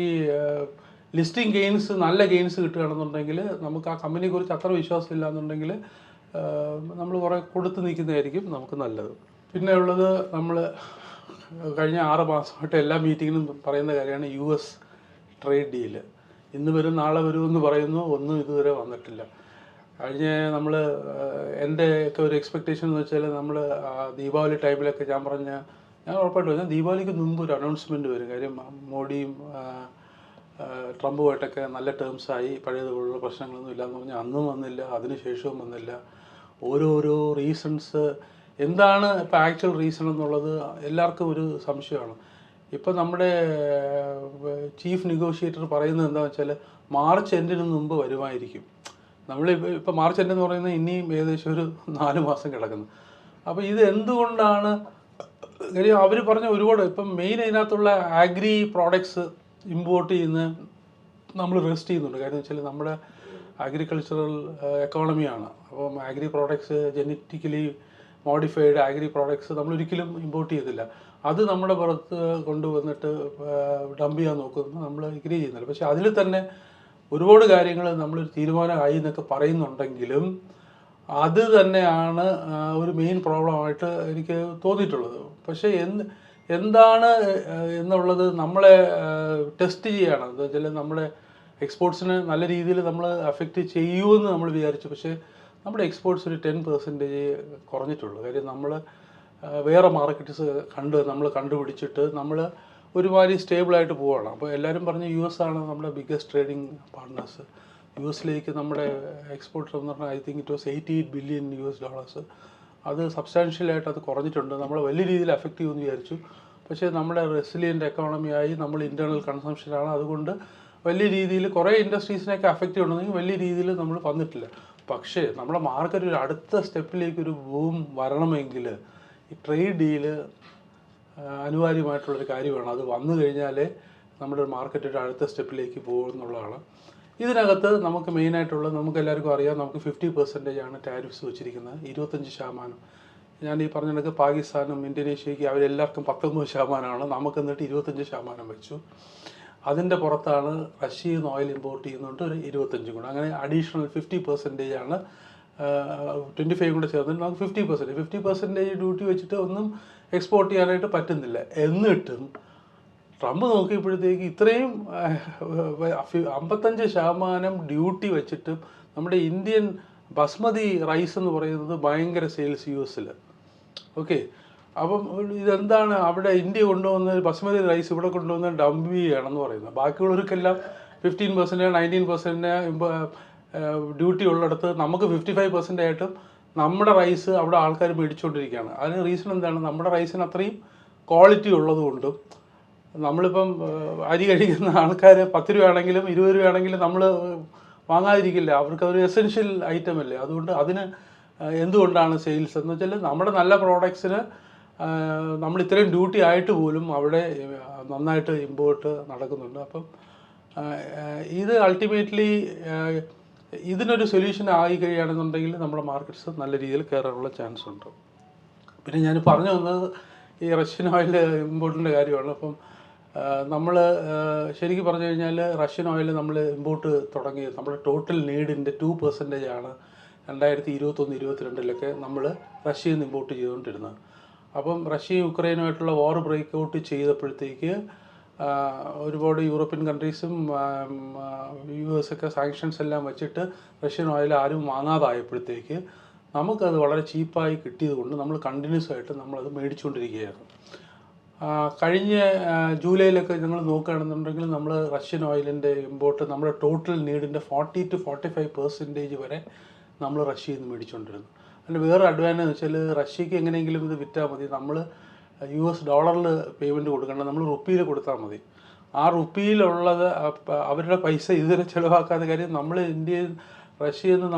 ലിസ്റ്റിംഗ് ഗെയിൻസ്, നല്ല ഗെയിൻസ് കിട്ടുകയാണെന്നുണ്ടെങ്കിൽ നമുക്ക് ആ കമ്പനിയെക്കുറിച്ച് അത്ര വിശ്വാസമില്ല എന്നുണ്ടെങ്കിൽ നമ്മൾ കുറേ കൊടുത്ത് നിൽക്കുന്നതായിരിക്കും നമുക്ക് നല്ലത്. പിന്നെ ഉള്ളത് നമ്മൾ കഴിഞ്ഞ 6 മാസമായിട്ട് എല്ലാ മീറ്റിങ്ങിലും പറയുന്ന കാര്യമാണ് US ട്രേഡ് ഡീല്. ഇന്ന് വരും നാളെ വരുമെന്ന് പറയുന്നു, ഒന്നും ഇതുവരെ വന്നിട്ടില്ല. കഴിഞ്ഞ എൻ്റെയൊക്കെ ഒരു എക്സ്പെക്റ്റേഷൻ എന്ന് വെച്ചാൽ നമ്മൾ ദീപാവലി ടൈമിലൊക്കെ ഞാൻ ഉറപ്പായിട്ട് പറഞ്ഞാൽ ദീപാവലിക്ക് മുമ്പ് ഒരു അനൗൺസ്മെൻറ്റ് വരും. കാര്യം മോഡിയും ട്രംപുമായിട്ടൊക്കെ നല്ല ടേംസായി, പഴയതുപോലുള്ള പ്രശ്നങ്ങളൊന്നും ഇല്ലയെന്ന് പറഞ്ഞാൽ അന്നും വന്നില്ല, അതിനുശേഷവും വന്നില്ല. ഓരോരോ റീസൺസ് എന്താണ് ഇപ്പോൾ ആക്ച്വൽ റീസൺ എന്നുള്ളത് എല്ലാവർക്കും ഒരു സംശയമാണ്. ഇപ്പോൾ നമ്മുടെ ചീഫ് നെഗോഷിയേറ്റർ പറയുന്നത് എന്താണെന്ന് വെച്ചാൽ മാർച്ച് എൻഡിന് മുമ്പ് വരുമായിരിക്കും. ഇപ്പോൾ മാർച്ച് എൻഡ് എന്ന് പറയുന്നത് ഇനിയും ഏകദേശം ഒരു 4 മാസം കിടക്കുന്നു. അപ്പോൾ ഇത് എന്തുകൊണ്ടാണ്? കാര്യം അവർ പറഞ്ഞ ഒരുപാട് ഇപ്പം മെയിൻ അതിനകത്തുള്ള ആഗ്രി പ്രോഡക്ട്സ് ഇമ്പോർട്ട് ചെയ്യുന്ന നമ്മൾ റെസ്റ്റ് ചെയ്യുന്നുണ്ട്. കാര്യം വെച്ചാൽ നമ്മുടെ അഗ്രികൾച്ചറൽ എക്കോണമിയാണ്. അപ്പം agri products, genetically modified agri products നമ്മളൊരിക്കലും ഇമ്പോർട്ട് ചെയ്തില്ല. അത് നമ്മുടെ പുറത്ത് കൊണ്ടുവന്നിട്ട് ഡംപ് ചെയ്യാൻ നോക്കുന്നു, നമ്മൾ എഗ്രി ചെയ്യുന്നില്ല. പക്ഷേ അതിൽ തന്നെ ഒരുപാട് കാര്യങ്ങൾ നമ്മളൊരു തീരുമാനമായി എന്നൊക്കെ പറയുന്നുണ്ടെങ്കിലും അത് തന്നെയാണ് ഒരു മെയിൻ പ്രോബ്ലമായിട്ട് എനിക്ക് തോന്നിയിട്ടുള്ളത്. പക്ഷേ എന്താണ് എന്നുള്ളത് നമ്മളെ ടെസ്റ്റ് ചെയ്യുകയാണ്. എന്താ വെച്ചാൽ നമ്മുടെ എക്സ്പോർട്സിനെ നല്ല രീതിയിൽ നമ്മൾ അഫക്റ്റ് ചെയ്യുമെന്ന് നമ്മൾ വിചാരിച്ചു. പക്ഷേ നമ്മുടെ എക്സ്പോർട്സ് ഒരു 10% കുറഞ്ഞിട്ടുള്ളൂ. കാര്യം നമ്മൾ വേറെ മാർക്കറ്റ്സ് നമ്മൾ കണ്ടുപിടിച്ചിട്ട് നമ്മൾ ഒരുമാതിരി സ്റ്റേബിളായിട്ട് പോവുകയാണ്. അപ്പോൾ എല്ലാവരും പറഞ്ഞ് US ആണ് നമ്മുടെ ബിഗ്ഗസ്റ്റ് ട്രേഡിംഗ് പാർട്ട്നേഴ്സ്. US-ലേക്ക് നമ്മുടെ എക്സ്പോർട്ട് എന്ന് പറഞ്ഞാൽ I think it was $88 billion. അത് സബ്സ്റ്റാൻഷ്യലായിട്ട് അത് കുറഞ്ഞിട്ടുണ്ട്. നമ്മളെ വലിയ രീതിയിൽ എഫക്റ്റ് ചെയ്യുമെന്ന് വിചാരിച്ചു. പക്ഷേ നമ്മുടെ റെസിലിയൻ്റ് എക്കോണമിയായി നമ്മൾ ഇൻറ്റേർണൽ കൺസംഷനാണ്. അതുകൊണ്ട് വലിയ രീതിയിൽ കുറേ ഇൻഡസ്ട്രീസിനെയൊക്കെ അഫക്റ്റ് ചെയ്യണമെങ്കിൽ വലിയ രീതിയിൽ നമ്മൾ വന്നിട്ടില്ല. പക്ഷേ നമ്മുടെ മാർക്കറ്റ് ഒരു അടുത്ത സ്റ്റെപ്പിലേക്ക് ഒരു ബൂം വരണമെങ്കിൽ ഈ ട്രേഡ് ഡീല് അനിവാര്യമായിട്ടുള്ളൊരു കാര്യമാണ്. അത് വന്നു കഴിഞ്ഞാലേ നമ്മുടെ മാർക്കറ്റ് ഒരു അടുത്ത സ്റ്റെപ്പിലേക്ക് പോകുമെന്നുള്ളതാണ്. ഇതിനകത്ത് നമുക്ക് മെയിനായിട്ടുള്ളത് നമുക്ക് എല്ലാവർക്കും അറിയാം, നമുക്ക് 50% ടാരിഫ്സ് വെച്ചിരിക്കുന്നത്. 25%. ഞാൻ ഈ പറഞ്ഞ കണക്ക് പാകിസ്ഥാനും ഇന്തോനേഷ്യയ്ക്ക് അവരെല്ലാവർക്കും 19%, നമുക്ക് എന്നിട്ട് 25% വെച്ചു. അതിൻ്റെ പുറത്താണ് റഷ്യയിൽ നിന്ന് ഓയിൽ ഇമ്പോർട്ട് ചെയ്യുന്നുണ്ട് ഒരു 25 കൂടെ. അങ്ങനെ അഡീഷണൽ 50% 25 കൂടെ ചേർന്നിട്ട് നമുക്ക് 50% ഡ്യൂട്ടി വെച്ചിട്ട് ഒന്നും എക്സ്പോർട്ട് ചെയ്യാനായിട്ട് പറ്റുന്നില്ല. എന്നിട്ടും ട്രംപ് നോക്കിയപ്പോഴത്തേക്ക് ഇത്രയും 55% ഡ്യൂട്ടി വെച്ചിട്ട് നമ്മുടെ ഇന്ത്യൻ ബസ്മതി റൈസ് എന്ന് പറയുന്നത് ഭയങ്കര സെയിൽസ് US-ൽ. ഓക്കെ, അപ്പം ഇതെന്താണ് അവിടെ ഇന്ത്യ കൊണ്ടുവന്ന് ബസ്മതി റൈസ് ഇവിടെ കൊണ്ടുവന്ന് ഡംപ് ചെയ്യുകയാണെന്ന് പറയുന്നത്. ബാക്കിയുള്ളവർക്കെല്ലാം 15%, 19% ഡ്യൂട്ടി ഉള്ളിടത്ത് നമുക്ക് 55% ആയിട്ടും നമ്മുടെ റൈസ് അവിടെ ആൾക്കാർ മേടിച്ചുകൊണ്ടിരിക്കുകയാണ്. അതിന് റീസൺ എന്താണ്? നമ്മുടെ റൈസിന് അത്രയും ക്വാളിറ്റി ഉള്ളതുകൊണ്ടും നമ്മളിപ്പം അരി കഴിക്കുന്ന ആൾക്കാർ 10 രൂപയാണെങ്കിലും 20 രൂപയാണെങ്കിലും നമ്മൾ വാങ്ങാതിരിക്കില്ല. അവർക്ക് ഒരു എസെൻഷ്യൽ ഐറ്റം അല്ലേ. അതുകൊണ്ട് അതിന് എന്തുകൊണ്ടാണ് സെയിൽസ് എന്ന് വെച്ചാൽ നമ്മുടെ നല്ല പ്രോഡക്ട്സിന് നമ്മൾ ഇത്രയും ഡ്യൂട്ടി ആയിട്ട് പോലും അവിടെ നന്നായിട്ട് ഇമ്പോർട്ട് നടക്കുന്നുണ്ട്. അപ്പം ഇത് അൾട്ടിമേറ്റ്ലി ഇതിനൊരു സൊല്യൂഷൻ ആയി കഴിയുകയാണെന്നുണ്ടെങ്കിൽ നമ്മുടെ മാർക്കറ്റ്സ് നല്ല രീതിയിൽ കയറാനുള്ള ചാൻസ് ഉണ്ട്. പിന്നെ ഞാൻ പറഞ്ഞു വന്നത് ഈ റഷ്യൻ ഓയിൽ ഇമ്പോർട്ടിൻ്റെ കാര്യമാണ്. അപ്പം നമ്മൾ ശരിക്കും പറഞ്ഞു കഴിഞ്ഞാൽ റഷ്യൻ ഓയിൽ നമ്മൾ ഇമ്പോർട്ട് തുടങ്ങിയത് നമ്മുടെ ടോട്ടൽ നീഡിൻ്റെ 2% 2021-22 നമ്മൾ റഷ്യയിൽ നിന്ന് ഇമ്പോർട്ട് ചെയ്തുകൊണ്ടിരുന്നത്. അപ്പം റഷ്യയും യുക്രൈനുമായിട്ടുള്ള വാർ ബ്രേക്ക് ഔട്ട് ചെയ്തപ്പോഴത്തേക്ക് ഒരുപാട് യൂറോപ്യൻ കൺട്രീസും US ഒക്കെ സാങ്ഷൻസ് എല്ലാം വെച്ചിട്ട് റഷ്യൻ ഓയിൽ ആരും വാങ്ങാതായപ്പോഴത്തേക്ക് നമുക്കത് വളരെ ചീപ്പായി കിട്ടിയത് കൊണ്ട് നമ്മൾ കണ്ടിന്യൂസ് ആയിട്ട് നമ്മളത് മേടിച്ചുകൊണ്ടിരിക്കുകയായിരുന്നു. കഴിഞ്ഞ ജൂലൈയിലൊക്കെ നിങ്ങൾ നോക്കുകയാണെന്നുണ്ടെങ്കിൽ നമ്മൾ റഷ്യൻ ഓയിലിൻ്റെ ഇമ്പോർട്ട് നമ്മുടെ ടോട്ടൽ നീഡിൻ്റെ 40-45% വരെ നമ്മൾ റഷ്യയിൽ നിന്ന് മേടിച്ചുകൊണ്ടിരുന്നു. അതിൻ്റെ വേറെ അഡ്വാൻറ്റേജ് എന്ന് വെച്ചാൽ റഷ്യക്ക് എങ്ങനെയെങ്കിലും ഇത് വിറ്റാൽ മതി. നമ്മൾ US ഡോളറിൽ പേയ്മെൻറ്റ് കൊടുക്കേണ്ട, നമ്മൾ റുപ്പിയിൽ കൊടുത്താൽ മതി. ആ റുപ്പിയിലുള്ളത് അവരുടെ പൈസ ഇതുവരെ ചിലവാക്കാത്ത കാര്യം നമ്മൾ റഷ്യയിൽ നിന്ന്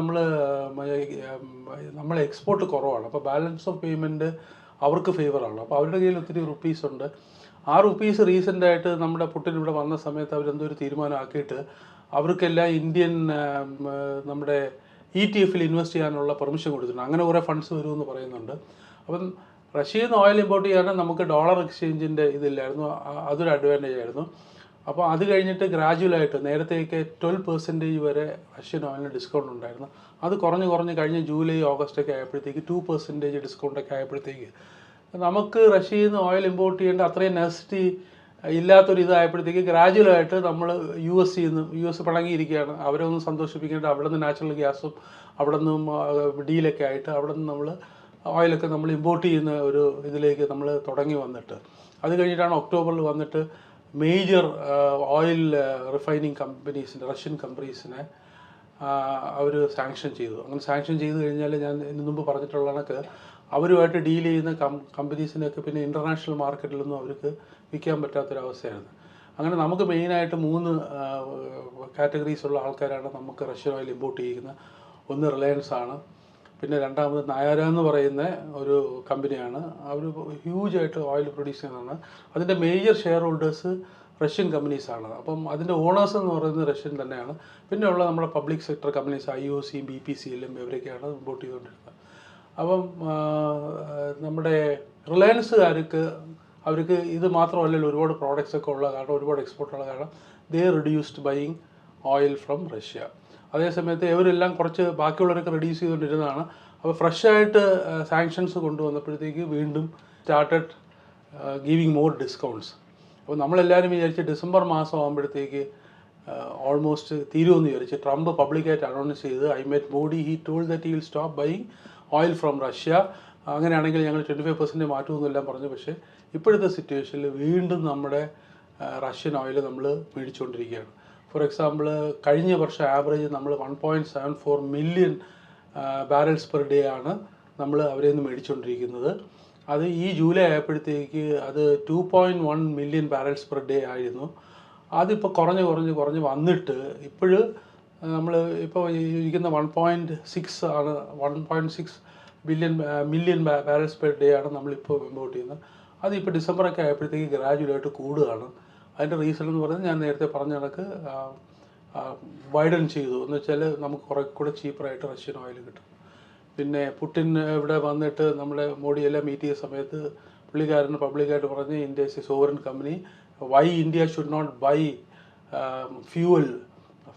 നമ്മൾ എക്സ്പോർട്ട് കുറവാണ്. അപ്പോൾ ബാലൻസ് ഓഫ് പേയ്മെൻറ്റ് അവർക്ക് ഫേവറാണ്. അപ്പോൾ അവരുടെ കയ്യിൽ ഒത്തിരി റുപ്പീസ് ഉണ്ട്. ആ റുപ്പീസ് റീസെൻ്റായിട്ട് നമ്മുടെ പുട്ടിൻ ഇവിടെ വന്ന സമയത്ത് അവരെന്തോ ഒരു തീരുമാനമാക്കിയിട്ട് അവർക്കെല്ലാം ഇന്ത്യൻ നമ്മുടെ ETF-ൽ ഇൻവെസ്റ്റ് ചെയ്യാനുള്ള പെർമിഷൻ കൊടുത്തിട്ടുണ്ട്. അങ്ങനെ കുറേ ഫണ്ട്സ് വരുമെന്ന് പറയുന്നുണ്ട്. അപ്പം റഷ്യയിൽ നിന്ന് ഓയിൽ ഇമ്പോർട്ട് ചെയ്യാനും നമുക്ക് ഡോളർ എക്സ്ചേഞ്ചിൻ്റെ ഇതില്ലായിരുന്നു. അതൊരു അഡ്വാൻറ്റേജ് ആയിരുന്നു. അപ്പോൾ അത് കഴിഞ്ഞിട്ട് ഗ്രാജുവലായിട്ട് നേരത്തേക്ക് 12% വരെ റഷ്യൻ ഓയിലിന് ഡിസ്കൗണ്ട് ഉണ്ടായിരുന്നു. അത് കുറഞ്ഞ് കഴിഞ്ഞ ജൂലൈ ഓഗസ്റ്റൊക്കെ ആയപ്പോഴത്തേക്ക് 2% ഡിസ്കൗണ്ടൊക്കെ ആയപ്പോഴത്തേക്ക് നമുക്ക് റഷ്യയിൽ നിന്ന് ഓയിൽ ഇമ്പോർട്ട് ചെയ്യേണ്ട അത്രയും നെസസിറ്റി ഇല്ലാത്തൊരു ഇതായപ്പോഴത്തേക്ക് ഗ്രാജുവലായിട്ട് നമ്മൾ US പിണങ്ങിയിരിക്കുകയാണ്. അവരെ ഒന്ന് സന്തോഷിപ്പിക്കേണ്ട അവിടെ നിന്ന് നാച്ചുറൽ ഗ്യാസും അവിടെ നിന്നും ഡീലൊക്കെ ആയിട്ട് അവിടെ നിന്ന് നമ്മൾ ഓയിലൊക്കെ നമ്മൾ ഇമ്പോർട്ട് ചെയ്യുന്ന ഒരു ഇതിലേക്ക് നമ്മൾ തുടങ്ങി വന്നിട്ട് അത് കഴിഞ്ഞിട്ടാണ് ഒക്ടോബറിൽ വന്നിട്ട് മേജർ ഓയിൽ റിഫൈനിങ് കമ്പനീസിൻ്റെ റഷ്യൻ കമ്പനീസിനെ അവർ സാങ്ഷൻ ചെയ്തു. അങ്ങനെ സാങ്ഷൻ ചെയ്ത് കഴിഞ്ഞാൽ ഞാൻ ഇതിനു മുമ്പ് പറഞ്ഞിട്ടുള്ള കണക്ക് അവരുമായിട്ട് ഡീൽ ചെയ്യുന്ന കമ്പനീസിനൊക്കെ പിന്നെ ഇൻ്റർനാഷണൽ മാർക്കറ്റിലൊന്നും അവർക്ക് വിൽക്കാൻ പറ്റാത്തൊരവസ്ഥയായിരുന്നു. അങ്ങനെ നമുക്ക് മെയിനായിട്ട് 3 കാറ്റഗറീസ് ഉള്ള ആൾക്കാരാണ് നമുക്ക് റഷ്യൻ ഓയിൽ ഇമ്പോർട്ട് ചെയ്യുന്നത്. ഒന്ന് റിലയൻസ് ആണ്, പിന്നെ രണ്ടാമത് നയാര എന്ന് പറയുന്ന ഒരു കമ്പനിയാണ്. അവർ ഹ്യൂജായിട്ട് ഓയിൽ പ്രൊഡ്യൂസ് ചെയ്യുന്നതാണ്. അതിൻ്റെ മേജർ ഷെയർ ഹോൾഡേഴ്സ് റഷ്യൻ കമ്പനീസാണ്. അപ്പം അതിൻ്റെ ഓണേഴ്സ് എന്ന് പറയുന്നത് റഷ്യൻ തന്നെയാണ്. പിന്നെ ഉള്ള നമ്മുടെ പബ്ലിക് സെക്ടർ കമ്പനീസ് IOCയും BPCLും ഇവരൊക്കെയാണ് ഇമ്പോർട്ട് ചെയ്തുകൊണ്ടിരുന്നത്. അപ്പം നമ്മുടെ അവർക്ക് ഇത് മാത്രമല്ലല്ലോ, ഒരുപാട് പ്രോഡക്റ്റ്സ് ഒക്കെ ഉള്ള കാരണം, ഒരുപാട് എക്സ്പോർട്ടുള്ള കാരണം they reduced buying oil from Russia. അതേസമയത്ത് ഇവരെല്ലാം കുറച്ച് ബാക്കിയുള്ളവരൊക്കെ റെഡ്യൂസ് ചെയ്തുകൊണ്ടിരുന്നതാണ്. അപ്പോൾ ഫ്രഷായിട്ട് സാങ്ഷൻസ് കൊണ്ടുവന്നപ്പോഴത്തേക്ക് വീണ്ടും സ്റ്റാർട്ടഡ് ഗിവിങ് മോർ ഡിസ്കൗണ്ട്സ്. അപ്പോൾ നമ്മളെല്ലാവരും വിചാരിച്ച് ഡിസംബർ മാസം ആകുമ്പോഴത്തേക്ക് ഓൾമോസ്റ്റ് തീരുമെന്ന് വിചാരിച്ച് ട്രംപ് പബ്ലിക്കായിട്ട് അനൗൺസ് ചെയ്ത് I met Modi, he told that he will stop buying oil from Russia. അങ്ങനെയാണെങ്കിൽ ഞങ്ങൾ 25% മാറ്റുമെന്നെല്ലാം പറഞ്ഞു. പക്ഷേ ഇപ്പോഴത്തെ സിറ്റുവേഷനിൽ വീണ്ടും നമ്മുടെ റഷ്യൻ ഓയിൽ നമ്മൾ മേടിച്ചുകൊണ്ടിരിക്കുകയാണ്. ഫോർ എക്സാമ്പിൾ കഴിഞ്ഞ വർഷം ആവറേജ് നമ്മൾ 1.74 മില്യൺ ബാരൽസ് പെർ ഡേ ആണ് നമ്മൾ അവരെ നിന്ന് മേടിച്ചുകൊണ്ടിരിക്കുന്നത്. അത് ഈ ജൂലൈ ആയപ്പോഴത്തേക്ക് അത് 2.1 മില്യൺ ബാരൽസ് പെർ ഡേ ആയിരുന്നു. അതിപ്പോൾ കുറഞ്ഞ് വന്നിട്ട് ഇപ്പോഴ് നമ്മൾ ഇപ്പോൾ ഇരിക്കുന്ന 1.6 ആണ്, 1.6 മില്യൺ ബാരൽസ് പെർ ഡേ ആണ് നമ്മളിപ്പോൾ ഇമ്പോർട്ട് ചെയ്യുന്നത്. അതിപ്പോൾ ഡിസംബറൊക്കെ ആയപ്പോഴത്തേക്ക് ഗ്രാജുവലായിട്ട് കൂടുകയാണ്. അതിൻ്റെ റീസൺ എന്ന് പറയുന്നത് ഞാൻ നേരത്തെ പറഞ്ഞ കണക്ക് വൈഡൻ ചെയ്തു എന്ന് വെച്ചാൽ നമുക്ക് കുറേ കൂടെ ചീപ്പറായിട്ട് റഷ്യൻ ഓയിൽ കിട്ടും. പിന്നെ പുടിൻ ഇവിടെ വന്നിട്ട് നമ്മുടെ മോഡിയെല്ലാം മീറ്റ് ചെയ്ത സമയത്ത് പുള്ളിക്കാരന് പബ്ലിക്കായിട്ട് പറഞ്ഞ് India is a sovereign company, why India should not buy fuel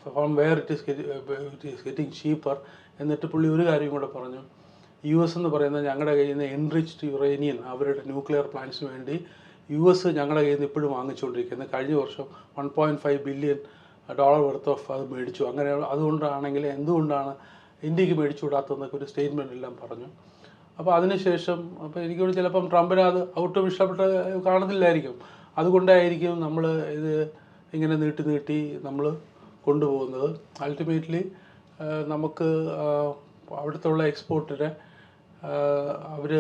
from where it is getting cheaper. എന്നിട്ട് പുള്ളി ഒരു കാര്യം കൂടെ പറഞ്ഞു, US എന്ന് പറയുന്നത് ഞങ്ങളുടെ കയ്യിൽ നിന്ന് എൻറിച്ച്ഡ് യുറേനിയൻ അവരുടെ ന്യൂക്ലിയർ പ്ലാന്റ്സിന് വേണ്ടി US ഞങ്ങളുടെ കയ്യിൽ നിന്ന് ഇപ്പോഴും വാങ്ങിച്ചുകൊണ്ടിരിക്കുന്നത്. കഴിഞ്ഞ വർഷം $1.5 ബില്യൺ വർത്ത് ഓഫ് അത് മേടിച്ചു. അങ്ങനെ അതുകൊണ്ടാണെങ്കിൽ എന്തുകൊണ്ടാണ് ഇന്ത്യക്ക് മേടിച്ചു വിടാത്തതെന്നൊക്കെ ഒരു സ്റ്റേറ്റ്മെൻ്റ് എല്ലാം പറഞ്ഞു. അപ്പോൾ അതിനുശേഷം അപ്പോൾ എനിക്ക് ചിലപ്പം ട്രംപിന് അത് ഒട്ടും ഇഷ്ടപ്പെട്ട് കാണത്തില്ലായിരിക്കും. അതുകൊണ്ടായിരിക്കും നമ്മൾ ഇത് ഇങ്ങനെ നീട്ടി നമ്മൾ കൊണ്ടുപോകുന്നത്. അൾട്ടിമേറ്റ്ലി നമുക്ക് അവിടുത്തെ എക്സ്പോർട്ടിനെ അവർ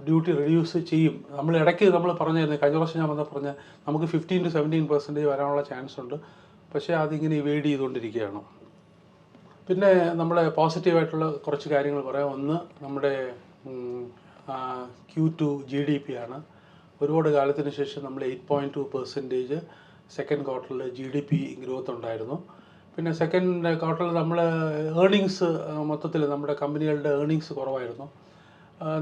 ഡ്യൂട്ടി റിഡ്യൂസ് ചെയ്യും. നമ്മൾ ഇടയ്ക്ക് നമ്മൾ പറഞ്ഞായിരുന്നു, കഴിഞ്ഞ വർഷം ഞാൻ പറഞ്ഞ നമുക്ക് 15 to 17% വരാനുള്ള ചാൻസ് ഉണ്ട്. പക്ഷേ അതിങ്ങനെ ഇവേഡ് ചെയ്തുകൊണ്ടിരിക്കുകയാണ്. പിന്നെ നമ്മുടെ പോസിറ്റീവായിട്ടുള്ള കുറച്ച് കാര്യങ്ങൾ പറയാം. ഒന്ന്, നമ്മുടെ Q2 GDP ആണ്. ഒരുപാട് കാലത്തിന് ശേഷം നമ്മൾ 8.2% സെക്കൻഡ് ക്വാർട്ടറിൽ GDP ഗ്രോത്ത് ഉണ്ടായിരുന്നു. പിന്നെ സെക്കൻഡ് ക്വാർട്ടറിൽ നമ്മൾ ഏർണിങ്സ് മൊത്തത്തിൽ നമ്മുടെ കമ്പനികളുടെ ഏർണിങ്സ് കുറവായിരുന്നു.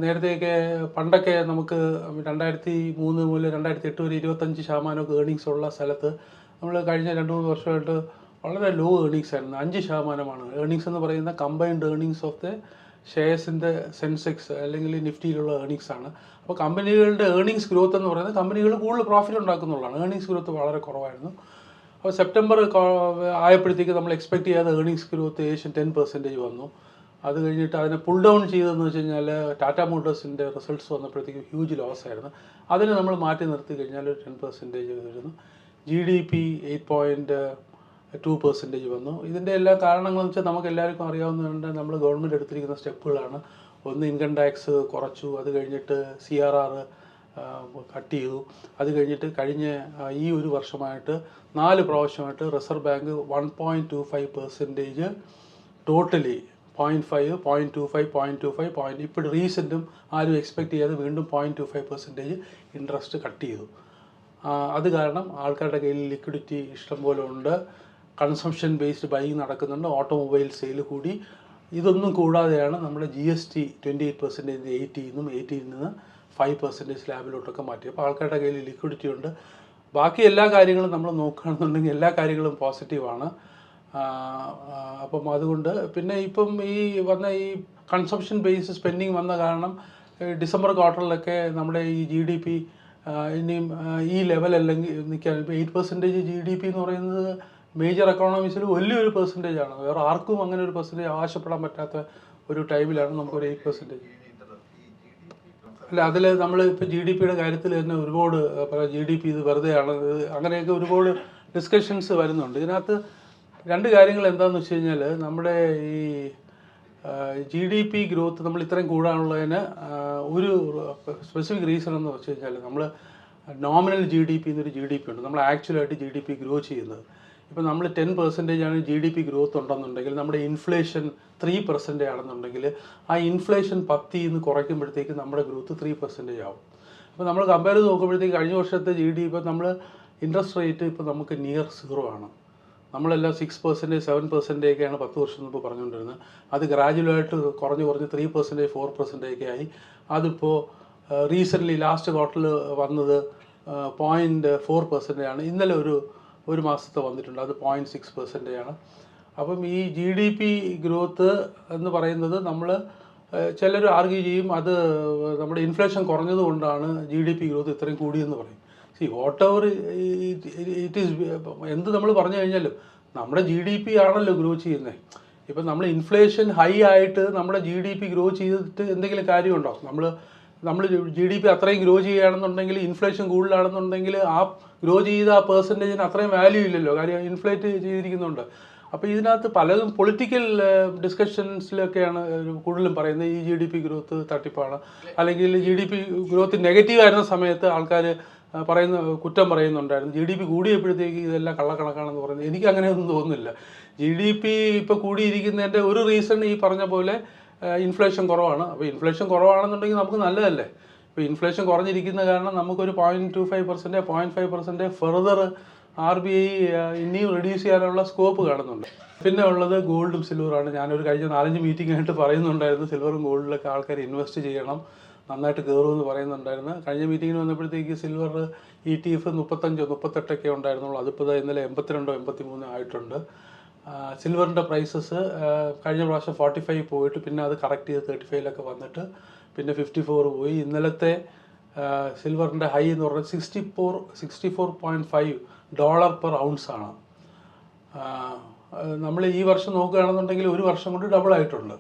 നേരത്തെയൊക്കെ പണ്ടൊക്കെ നമുക്ക് 2003 മുതൽ 2008 വരെ 25% ഏർണിങ്സ് ഉള്ള സ്ഥലത്ത് നമ്മൾ കഴിഞ്ഞ 2-3 വർഷമായിട്ട് വളരെ ലോ ഏർണിങ്സ് ആയിരുന്നു. 5% ഏർണിങ്സ് എന്ന് പറയുന്ന കമ്പൈൻഡ് ഏർണിങ്സ് ഓഫ് ദ ഷെയർസിൻ്റെ സെൻസെക്സ് അല്ലെങ്കിൽ നിഫ്റ്റിയിലുള്ള ഏർണിങ്സ് ആണ്. അപ്പോൾ കമ്പനികളുടെ ഏർണിങ്സ് ഗ്രോത്ത് എന്ന് പറയുന്നത് കമ്പനികൾ കൂടുതൽ പ്രോഫിറ്റ് ഉണ്ടാക്കുന്നുള്ളതാണ്. ഏർണിങ്സ് ഗ്രോത്ത് വളരെ കുറവായിരുന്നു. അപ്പോൾ സെപ്റ്റംബർ ആയപ്പോഴത്തേക്ക് നമ്മൾ എക്സ്പെക്ട് ചെയ്യാതെ ഏർണിങ്സ് ഗ്രോത്ത് ഏകദേശം 10% വന്നു. അത് കഴിഞ്ഞിട്ട് അതിനെ പുൾ ഡൗൺ ചെയ്തതെന്ന് വെച്ച് കഴിഞ്ഞാൽ ടാറ്റ മോട്ടോഴ്സിൻ്റെ റിസൾട്ട്സ് വന്നപ്പോഴത്തേക്ക് ഹ്യൂജ് ലോസ് ആയിരുന്നു. അതിനെ നമ്മൾ മാറ്റി നിർത്തി കഴിഞ്ഞാൽ ഒരു 10% വരുന്നു. GDP 8.2% വന്നു. ഇതിൻ്റെ എല്ലാ കാരണങ്ങളെന്ന് വെച്ചാൽ നമുക്ക് എല്ലാവർക്കും അറിയാവുന്നതുകൊണ്ട് നമ്മൾ ഗവൺമെൻറ് എടുത്തിരിക്കുന്ന സ്റ്റെപ്പുകളാണ്. ഒന്ന്, ഇൻകം ടാക്സ് കുറച്ചു. അത് കഴിഞ്ഞിട്ട് CRR കട്ട് ചെയ്തു. അത് കഴിഞ്ഞിട്ട് കഴിഞ്ഞ ഈ ഒരു വർഷമായിട്ട് 4 പ്രാവശ്യമായിട്ട് റിസർവ് ബാങ്ക് 1.25% ടോട്ടലി 0.25 ഇപ്പോൾ റീസെൻറ്റും ആരും എക്സ്പെക്ട് ചെയ്യാതെ വീണ്ടും 0.25% ഇൻട്രസ്റ്റ് കട്ട് ചെയ്തു. അത് കാരണം ആൾക്കാരുടെ കയ്യിൽ ലിക്വിഡിറ്റി ഇഷ്ടംപോലെ ഉണ്ട്. കൺസംഷൻ ബേസ്ഡ് ബൈയിങ് നടക്കുന്നുണ്ട്. ഓട്ടോമൊബൈൽ സെയിൽ കൂടി. ഇതൊന്നും കൂടാതെയാണ് നമ്മുടെ GST 28% 80 നിന്ന് 5% സ്ലാബിലോട്ടൊക്കെ മാറ്റി. അപ്പോൾ ആൾക്കാരുടെ കയ്യിൽ ലിക്വിഡിറ്റി ഉണ്ട്. ബാക്കി എല്ലാ കാര്യങ്ങളും നമ്മൾ നോക്കുകയാണെന്നുണ്ടെങ്കിൽ എല്ലാ കാര്യങ്ങളും പോസിറ്റീവാണ്. അപ്പം അതുകൊണ്ട് പിന്നെ ഇപ്പം ഈ കൺസംഷൻ ബേസ്ഡ് സ്പെൻഡിങ് വന്ന കാരണം ഡിസംബർ ക്വാർട്ടറിലൊക്കെ നമ്മുടെ ഈ GDP ഇനിയും ഈ ലെവൽ അല്ലെങ്കിൽ നിൽക്കാൻ ഇപ്പോൾ 8% GDP എന്ന് പറയുന്നത് മേജർ എക്കോണമീസിൽ വലിയൊരു പെർസെൻറ്റേജാണ്. വേറെ ആർക്കും അങ്ങനെ ഒരു പെർസെൻറ്റേജ് ആവശ്യപ്പെടാൻ പറ്റാത്ത ഒരു ടൈമിലാണ് നമുക്കൊരു 8%. അല്ല, അതിൽ നമ്മൾ ഇപ്പോൾ GDPയുടെ കാര്യത്തിൽ തന്നെ ഒരുപാട് GDP ഇത് വെറുതെയാണ്, അങ്ങനെയൊക്കെ ഒരുപാട് ഡിസ്കഷൻസ് വരുന്നുണ്ട്. ഇതിനകത്ത് 2 കാര്യങ്ങൾ എന്താണെന്ന് വെച്ച് കഴിഞ്ഞാൽ നമ്മുടെ ഈ GDP ഗ്രോത്ത് നമ്മൾ ഇത്രയും കൂടാനുള്ളതിന് ഒരു സ്പെസിഫിക് റീസൺ എന്ന് വെച്ച് കഴിഞ്ഞാൽ നമ്മൾ നോമിനൽ GDP എന്നൊരു GDP ഉണ്ട്. നമ്മൾ ആക്ച്വലായിട്ട് GDP ഗ്രോ ചെയ്യുന്നത്. ഇപ്പോൾ നമ്മൾ 10% ആണ് GDP ഗ്രോത്ത് ഉണ്ടെന്നുണ്ടെങ്കിൽ നമ്മുടെ ഇൻഫ്ലേഷൻ 3% ആണെന്നുണ്ടെങ്കിൽ ആ ഇൻഫ്ലേഷൻ 10 നിന്ന് കുറയ്ക്കുമ്പോഴത്തേക്ക് നമ്മുടെ ഗ്രോത്ത് 3% ആവും. അപ്പോൾ നമ്മൾ കമ്പയർ ചെയ്ത് നോക്കുമ്പോഴത്തേക്ക് കഴിഞ്ഞ വർഷത്തെ GDP ഇപ്പോൾ നമ്മൾ ഇൻട്രസ്റ്റ് റേറ്റ് ഇപ്പോൾ നമുക്ക് നിയർ 0 ആണ്. നമ്മളെല്ലാം 6%, 7% ഒക്കെയാണ് 10 വർഷം മുമ്പ് പറഞ്ഞുകൊണ്ടിരുന്നത്. അത് ഗ്രാജുവലായിട്ട് കുറഞ്ഞ് 3%, 4% ആയി. അതിപ്പോൾ റീസെൻ്റ്ലി ലാസ്റ്റ് ക്വാർട്ടറിൽ വന്നത് 0.4% ആണ്. ഇന്നലെ ഒരു മാസത്തെ വന്നിട്ടുണ്ട്, അത് 0.6% ആണ്. അപ്പം ഈ GDP ഗ്രോത്ത് എന്ന് പറയുന്നത് നമ്മൾ ചിലർ ആർഗ്യൂ ചെയ്യും അത് നമ്മുടെ ഇൻഫ്ലേഷൻ കുറഞ്ഞത് കൊണ്ടാണ് GDP ഗ്രോത്ത് ഇത്രയും കൂടിയെന്ന് പറയും. വാട്ട് എവർ ഇറ്റ് ഈസ്, എന്ത് നമ്മൾ പറഞ്ഞു കഴിഞ്ഞാലും നമ്മുടെ GDP ആണല്ലോ ഗ്രോ ചെയ്യുന്നത്. ഇപ്പം നമ്മൾ ഇൻഫ്ലേഷൻ ഹൈ ആയിട്ട് നമ്മുടെ GDP ഗ്രോ ചെയ്തിട്ട് എന്തെങ്കിലും കാര്യമുണ്ടോ? നമ്മൾ GDP അത്രയും ഗ്രോ ചെയ്യുകയാണെന്നുണ്ടെങ്കിൽ ഇൻഫ്ലേഷൻ കൂടുതലാണെന്നുണ്ടെങ്കിൽ ആ ഗ്രോ ചെയ്ത ആ പെർസെൻറ്റേജിന് അത്രയും വാല്യൂ ഇല്ലല്ലോ. കാര്യം ഇൻഫ്ലേറ്റ് ചെയ്തിരിക്കുന്നുണ്ട്. അപ്പോൾ ഇതിനകത്ത് പലതും പൊളിറ്റിക്കൽ ഡിസ്കഷൻസിലൊക്കെയാണ് കൂടുതലും പറയുന്നത് ഈ GDP ഗ്രോത്ത് തട്ടിപ്പാണ്, അല്ലെങ്കിൽ GDP ഗ്രോത്ത് നെഗറ്റീവ് ആയിരുന്ന സമയത്ത് ആൾക്കാർ കുറ്റം പറയുന്നുണ്ടായിരുന്നു. GDP കൂടിയപ്പോഴത്തേക്ക് ഇതെല്ലാം കള്ളക്കണക്കാണെന്ന് പറയുന്നത് എനിക്ക് അങ്ങനെയൊന്നും തോന്നുന്നില്ല. GDP ഇപ്പോൾ കൂടിയിരിക്കുന്നതിൻ്റെ ഒരു റീസൺ ഈ പറഞ്ഞ പോലെ ഇൻഫ്ലേഷൻ കുറവാണ്. അപ്പോൾ ഇൻഫ്ലേഷൻ കുറവാണെന്നുണ്ടെങ്കിൽ നമുക്ക് നല്ലതല്ലേ. ഇപ്പോൾ ഇൻഫ്ലേഷൻ കുറഞ്ഞിരിക്കുന്ന കാരണം നമുക്കൊരു 0.25% 0.5% ഫെർദർ RBI ഇനിയും റെഡ്യൂസ് ചെയ്യാനുള്ള സ്കോപ്പ് കാണുന്നുണ്ട്. പിന്നെ ഉള്ളത് ഗോൾഡും സിൽവറാണ്. ഞാനൊരു കഴിഞ്ഞ 4-5 മീറ്റിംഗ് ആയിട്ട് പറയുന്നുണ്ടായിരുന്നു സിൽവറും ഗോൾഡിലൊക്കെ ആൾക്കാർ ഇൻവെസ്റ്റ് ചെയ്യണം, നന്നായിട്ട് കയറുമെന്ന് പറയുന്നുണ്ടായിരുന്നു. കഴിഞ്ഞ മീറ്റിങ്ങിന് വന്നപ്പോഴത്തേക്ക് സിൽവർ ETF 35-38 ഉണ്ടായിരുന്നുള്ളൂ. അതിപ്പോൾ ഇന്നലെ 82 83 ആയിട്ടുണ്ട്. സിൽവറിൻ്റെ പ്രൈസസ് കഴിഞ്ഞ പ്രാവശ്യം 45 പോയിട്ട് പിന്നെ അത് കറക്റ്റ് ചെയ്ത് 35 വന്നിട്ട് പിന്നെ 54 പോയി. ഇന്നലത്തെ സിൽവറിൻ്റെ ഹൈ എന്ന് പറഞ്ഞാൽ $64.5 പെർ ഔൺസ് ആണ്. നമ്മൾ ഈ വർഷം നോക്കുകയാണെന്നുണ്ടെങ്കിൽ ഒരു വർഷം കൊണ്ട് ഡബിൾ ആയിട്ടുണ്ട്.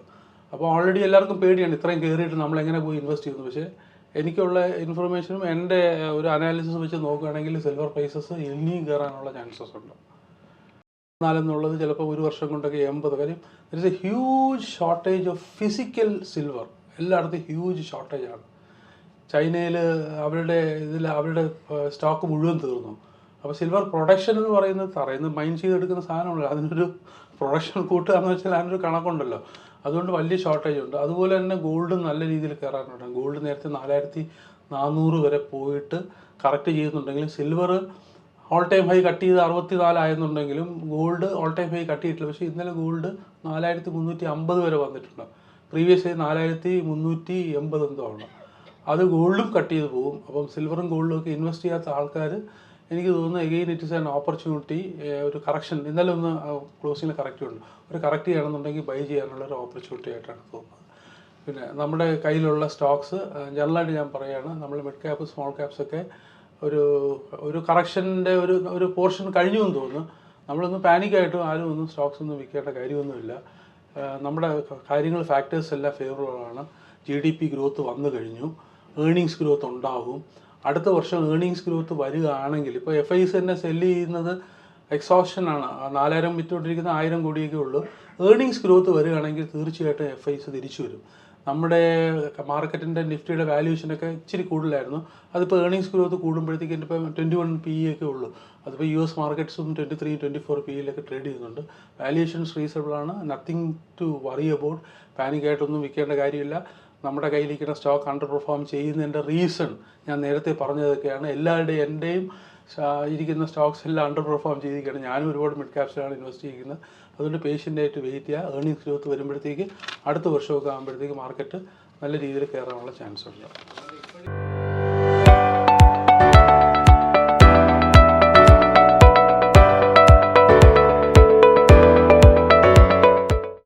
അപ്പോൾ ഓൾറെഡി എല്ലാവർക്കും പേടിയാണ് ഇത്രയും കയറിയിട്ട് നമ്മൾ എങ്ങനെ പോയി ഇൻവെസ്റ്റ് ചെയ്യുന്നു. പക്ഷേ എനിക്കുള്ള ഇൻഫർമേഷനും എൻ്റെ ഒരു അനാലിസിസ് വെച്ച് നോക്കുകയാണെങ്കിൽ സിൽവർ പ്രൈസസ് ഇനിയും കയറാനുള്ള ചാൻസസ് ഉണ്ട്. എന്നുള്ളത് ചിലപ്പോൾ ഒരു വർഷം കൊണ്ടൊക്കെ 80. കാര്യം there is A huge shortage of physical silver. എല്ലായിടത്തും ഹ്യൂജ് ഷോർട്ടേജാണ്. ചൈനയിൽ അവരുടെ സ്റ്റോക്ക് മുഴുവൻ തീർന്നു. അപ്പോൾ സിൽവർ പ്രൊഡക്ഷൻ എന്ന് പറയുന്നത് മൈൻ ചെയ്തെടുക്കുന്ന സാധനമല്ല, അതിനൊരു പ്രൊഡക്ഷൻ കൂട്ടുക എന്ന് വെച്ചാൽ അതിനൊരു കണക്കുണ്ടല്ലോ. അതുകൊണ്ട് വലിയ ഷോർട്ടേജ് ഉണ്ട്. അതുപോലെ തന്നെ ഗോൾഡും നല്ല രീതിയിൽ കയറാനുണ്ട്. ഗോൾഡ് നേരത്തെ 4400 വരെ പോയിട്ട് കറക്റ്റ് ചെയ്യുന്നുണ്ടെങ്കിലും silver all time high cut ചെയ്ത് 64 ആയെന്നുണ്ടെങ്കിലും gold all time high cut ചെയ്തിട്ടില്ല. പക്ഷേ ഇന്നലെ ഗോൾഡ് 4350 വരെ വന്നിട്ടുണ്ട്. പ്രീവിയസ് ഹൈ 4380 എന്തോ ആണ്. അത് ഗോൾഡും കട്ട് ചെയ്ത് പോകും. അപ്പം സിൽവറും ഗോൾഡും ഒക്കെ ഇൻവെസ്റ്റ് ചെയ്യാത്ത ആൾക്കാർ എനിക്ക് തോന്നുന്നു again it is an opportunity. ഒരു കറക്ഷൻ ഇന്നലെ ഒന്ന് ക്ലോസിങ്ങിൽ കറക്റ്റ് ഉണ്ട്. ഒരു കറക്റ്റ് ചെയ്യണമെന്നുണ്ടെങ്കിൽ ബൈ ചെയ്യാനുള്ള ഒരു ഓപ്പർച്യൂണിറ്റി ആയിട്ടാണ് തോന്നുന്നത്. പിന്നെ നമ്മുടെ കയ്യിലുള്ള സ്റ്റോക്സ് ജനറലായിട്ട് ഞാൻ പറയുകയാണ്, നമ്മൾ മിഡ് ക്യാപ്പ് സ്മോൾ ക്യാപ്സ് ഒക്കെ ഒരു കറക്ഷൻ്റെ ഒരു പോർഷൻ കഴിഞ്ഞു എന്ന് തോന്നുന്നു. നമ്മളൊന്നും പാനിക്കായിട്ടും ആരും ഒന്നും സ്റ്റോക്സ് ഒന്നും വിൽക്കേണ്ട കാര്യമൊന്നുമില്ല. നമ്മുടെ കാര്യങ്ങൾ ഫാക്ടേഴ്സ് എല്ലാം ഫേവറബിളാണ്. GDP ഗ്രോത്ത് വന്നു കഴിഞ്ഞു, ഏർണിങ്സ് ഗ്രോത്ത് ഉണ്ടാകും. അടുത്ത വർഷം ഏർണിങ്സ് ഗ്രോത്ത് വരികയാണെങ്കിൽ ഇപ്പോൾ FIs തന്നെ സെല്ല് ചെയ്യുന്നത് എക്സോഷനാണ്. 4000 വിറ്റുകൊണ്ടിരിക്കുന്ന 1000 കോടിയൊക്കെ ഉള്ളൂ. ഏർണിങ്സ് ഗ്രോത്ത് വരികയാണെങ്കിൽ തീർച്ചയായിട്ടും FIs തിരിച്ചു വരും. നമ്മുടെ മാർക്കറ്റിൻ്റെ നിഫ്റ്റിയുടെ വാല്യൂഷനൊക്കെ ഇച്ചിരി കൂടുതലായിരുന്നു. അതിപ്പോൾ ഏർണിങ്സ് ഗ്രോത്ത് കൂടുമ്പോഴത്തേക്ക് ഇപ്പോൾ 21 PE ഒക്കെ ഉള്ളൂ. അതിപ്പോൾ US മാർക്കറ്റ്സും 23-24 PE ട്രേഡ് ചെയ്യുന്നുണ്ട്. വാല്യൂഷൻസ് റീസണബിളാണ്. Nothing to worry about. പാനിക്കായിട്ടൊന്നും വിൽക്കേണ്ട കാര്യമില്ല. നമ്മുടെ കയ്യിലിരിക്കുന്ന സ്റ്റോക്ക് അണ്ടർ പെർഫോം ചെയ്യുന്നതിൻ്റെ റീസൺ ഞാൻ നേരത്തെ പറഞ്ഞതൊക്കെയാണ്. എൻ്റെയും ഇരിക്കുന്ന സ്റ്റോക്സ് എല്ലാം അണ്ടർ പെർഫോം ചെയ്തിരിക്കുകയാണ്. ഞാനും ഒരുപാട് മിഡ് ക്യാപ്സിലാണ് ഇൻവെസ്റ്റ് ചെയ്യുന്നത്. അതുകൊണ്ട് പേഷ്യൻ്റായിട്ട് വെയിറ്റ് ചെയ്യുക. ഏർണിങ്സ് ഗ്രോത്ത് വരുമ്പോഴത്തേക്ക് അടുത്ത വർഷമൊക്കെ ആകുമ്പോഴത്തേക്ക് മാർക്കറ്റ് നല്ല രീതിയിൽ കയറാനുള്ള ചാൻസ് ഉണ്ട്.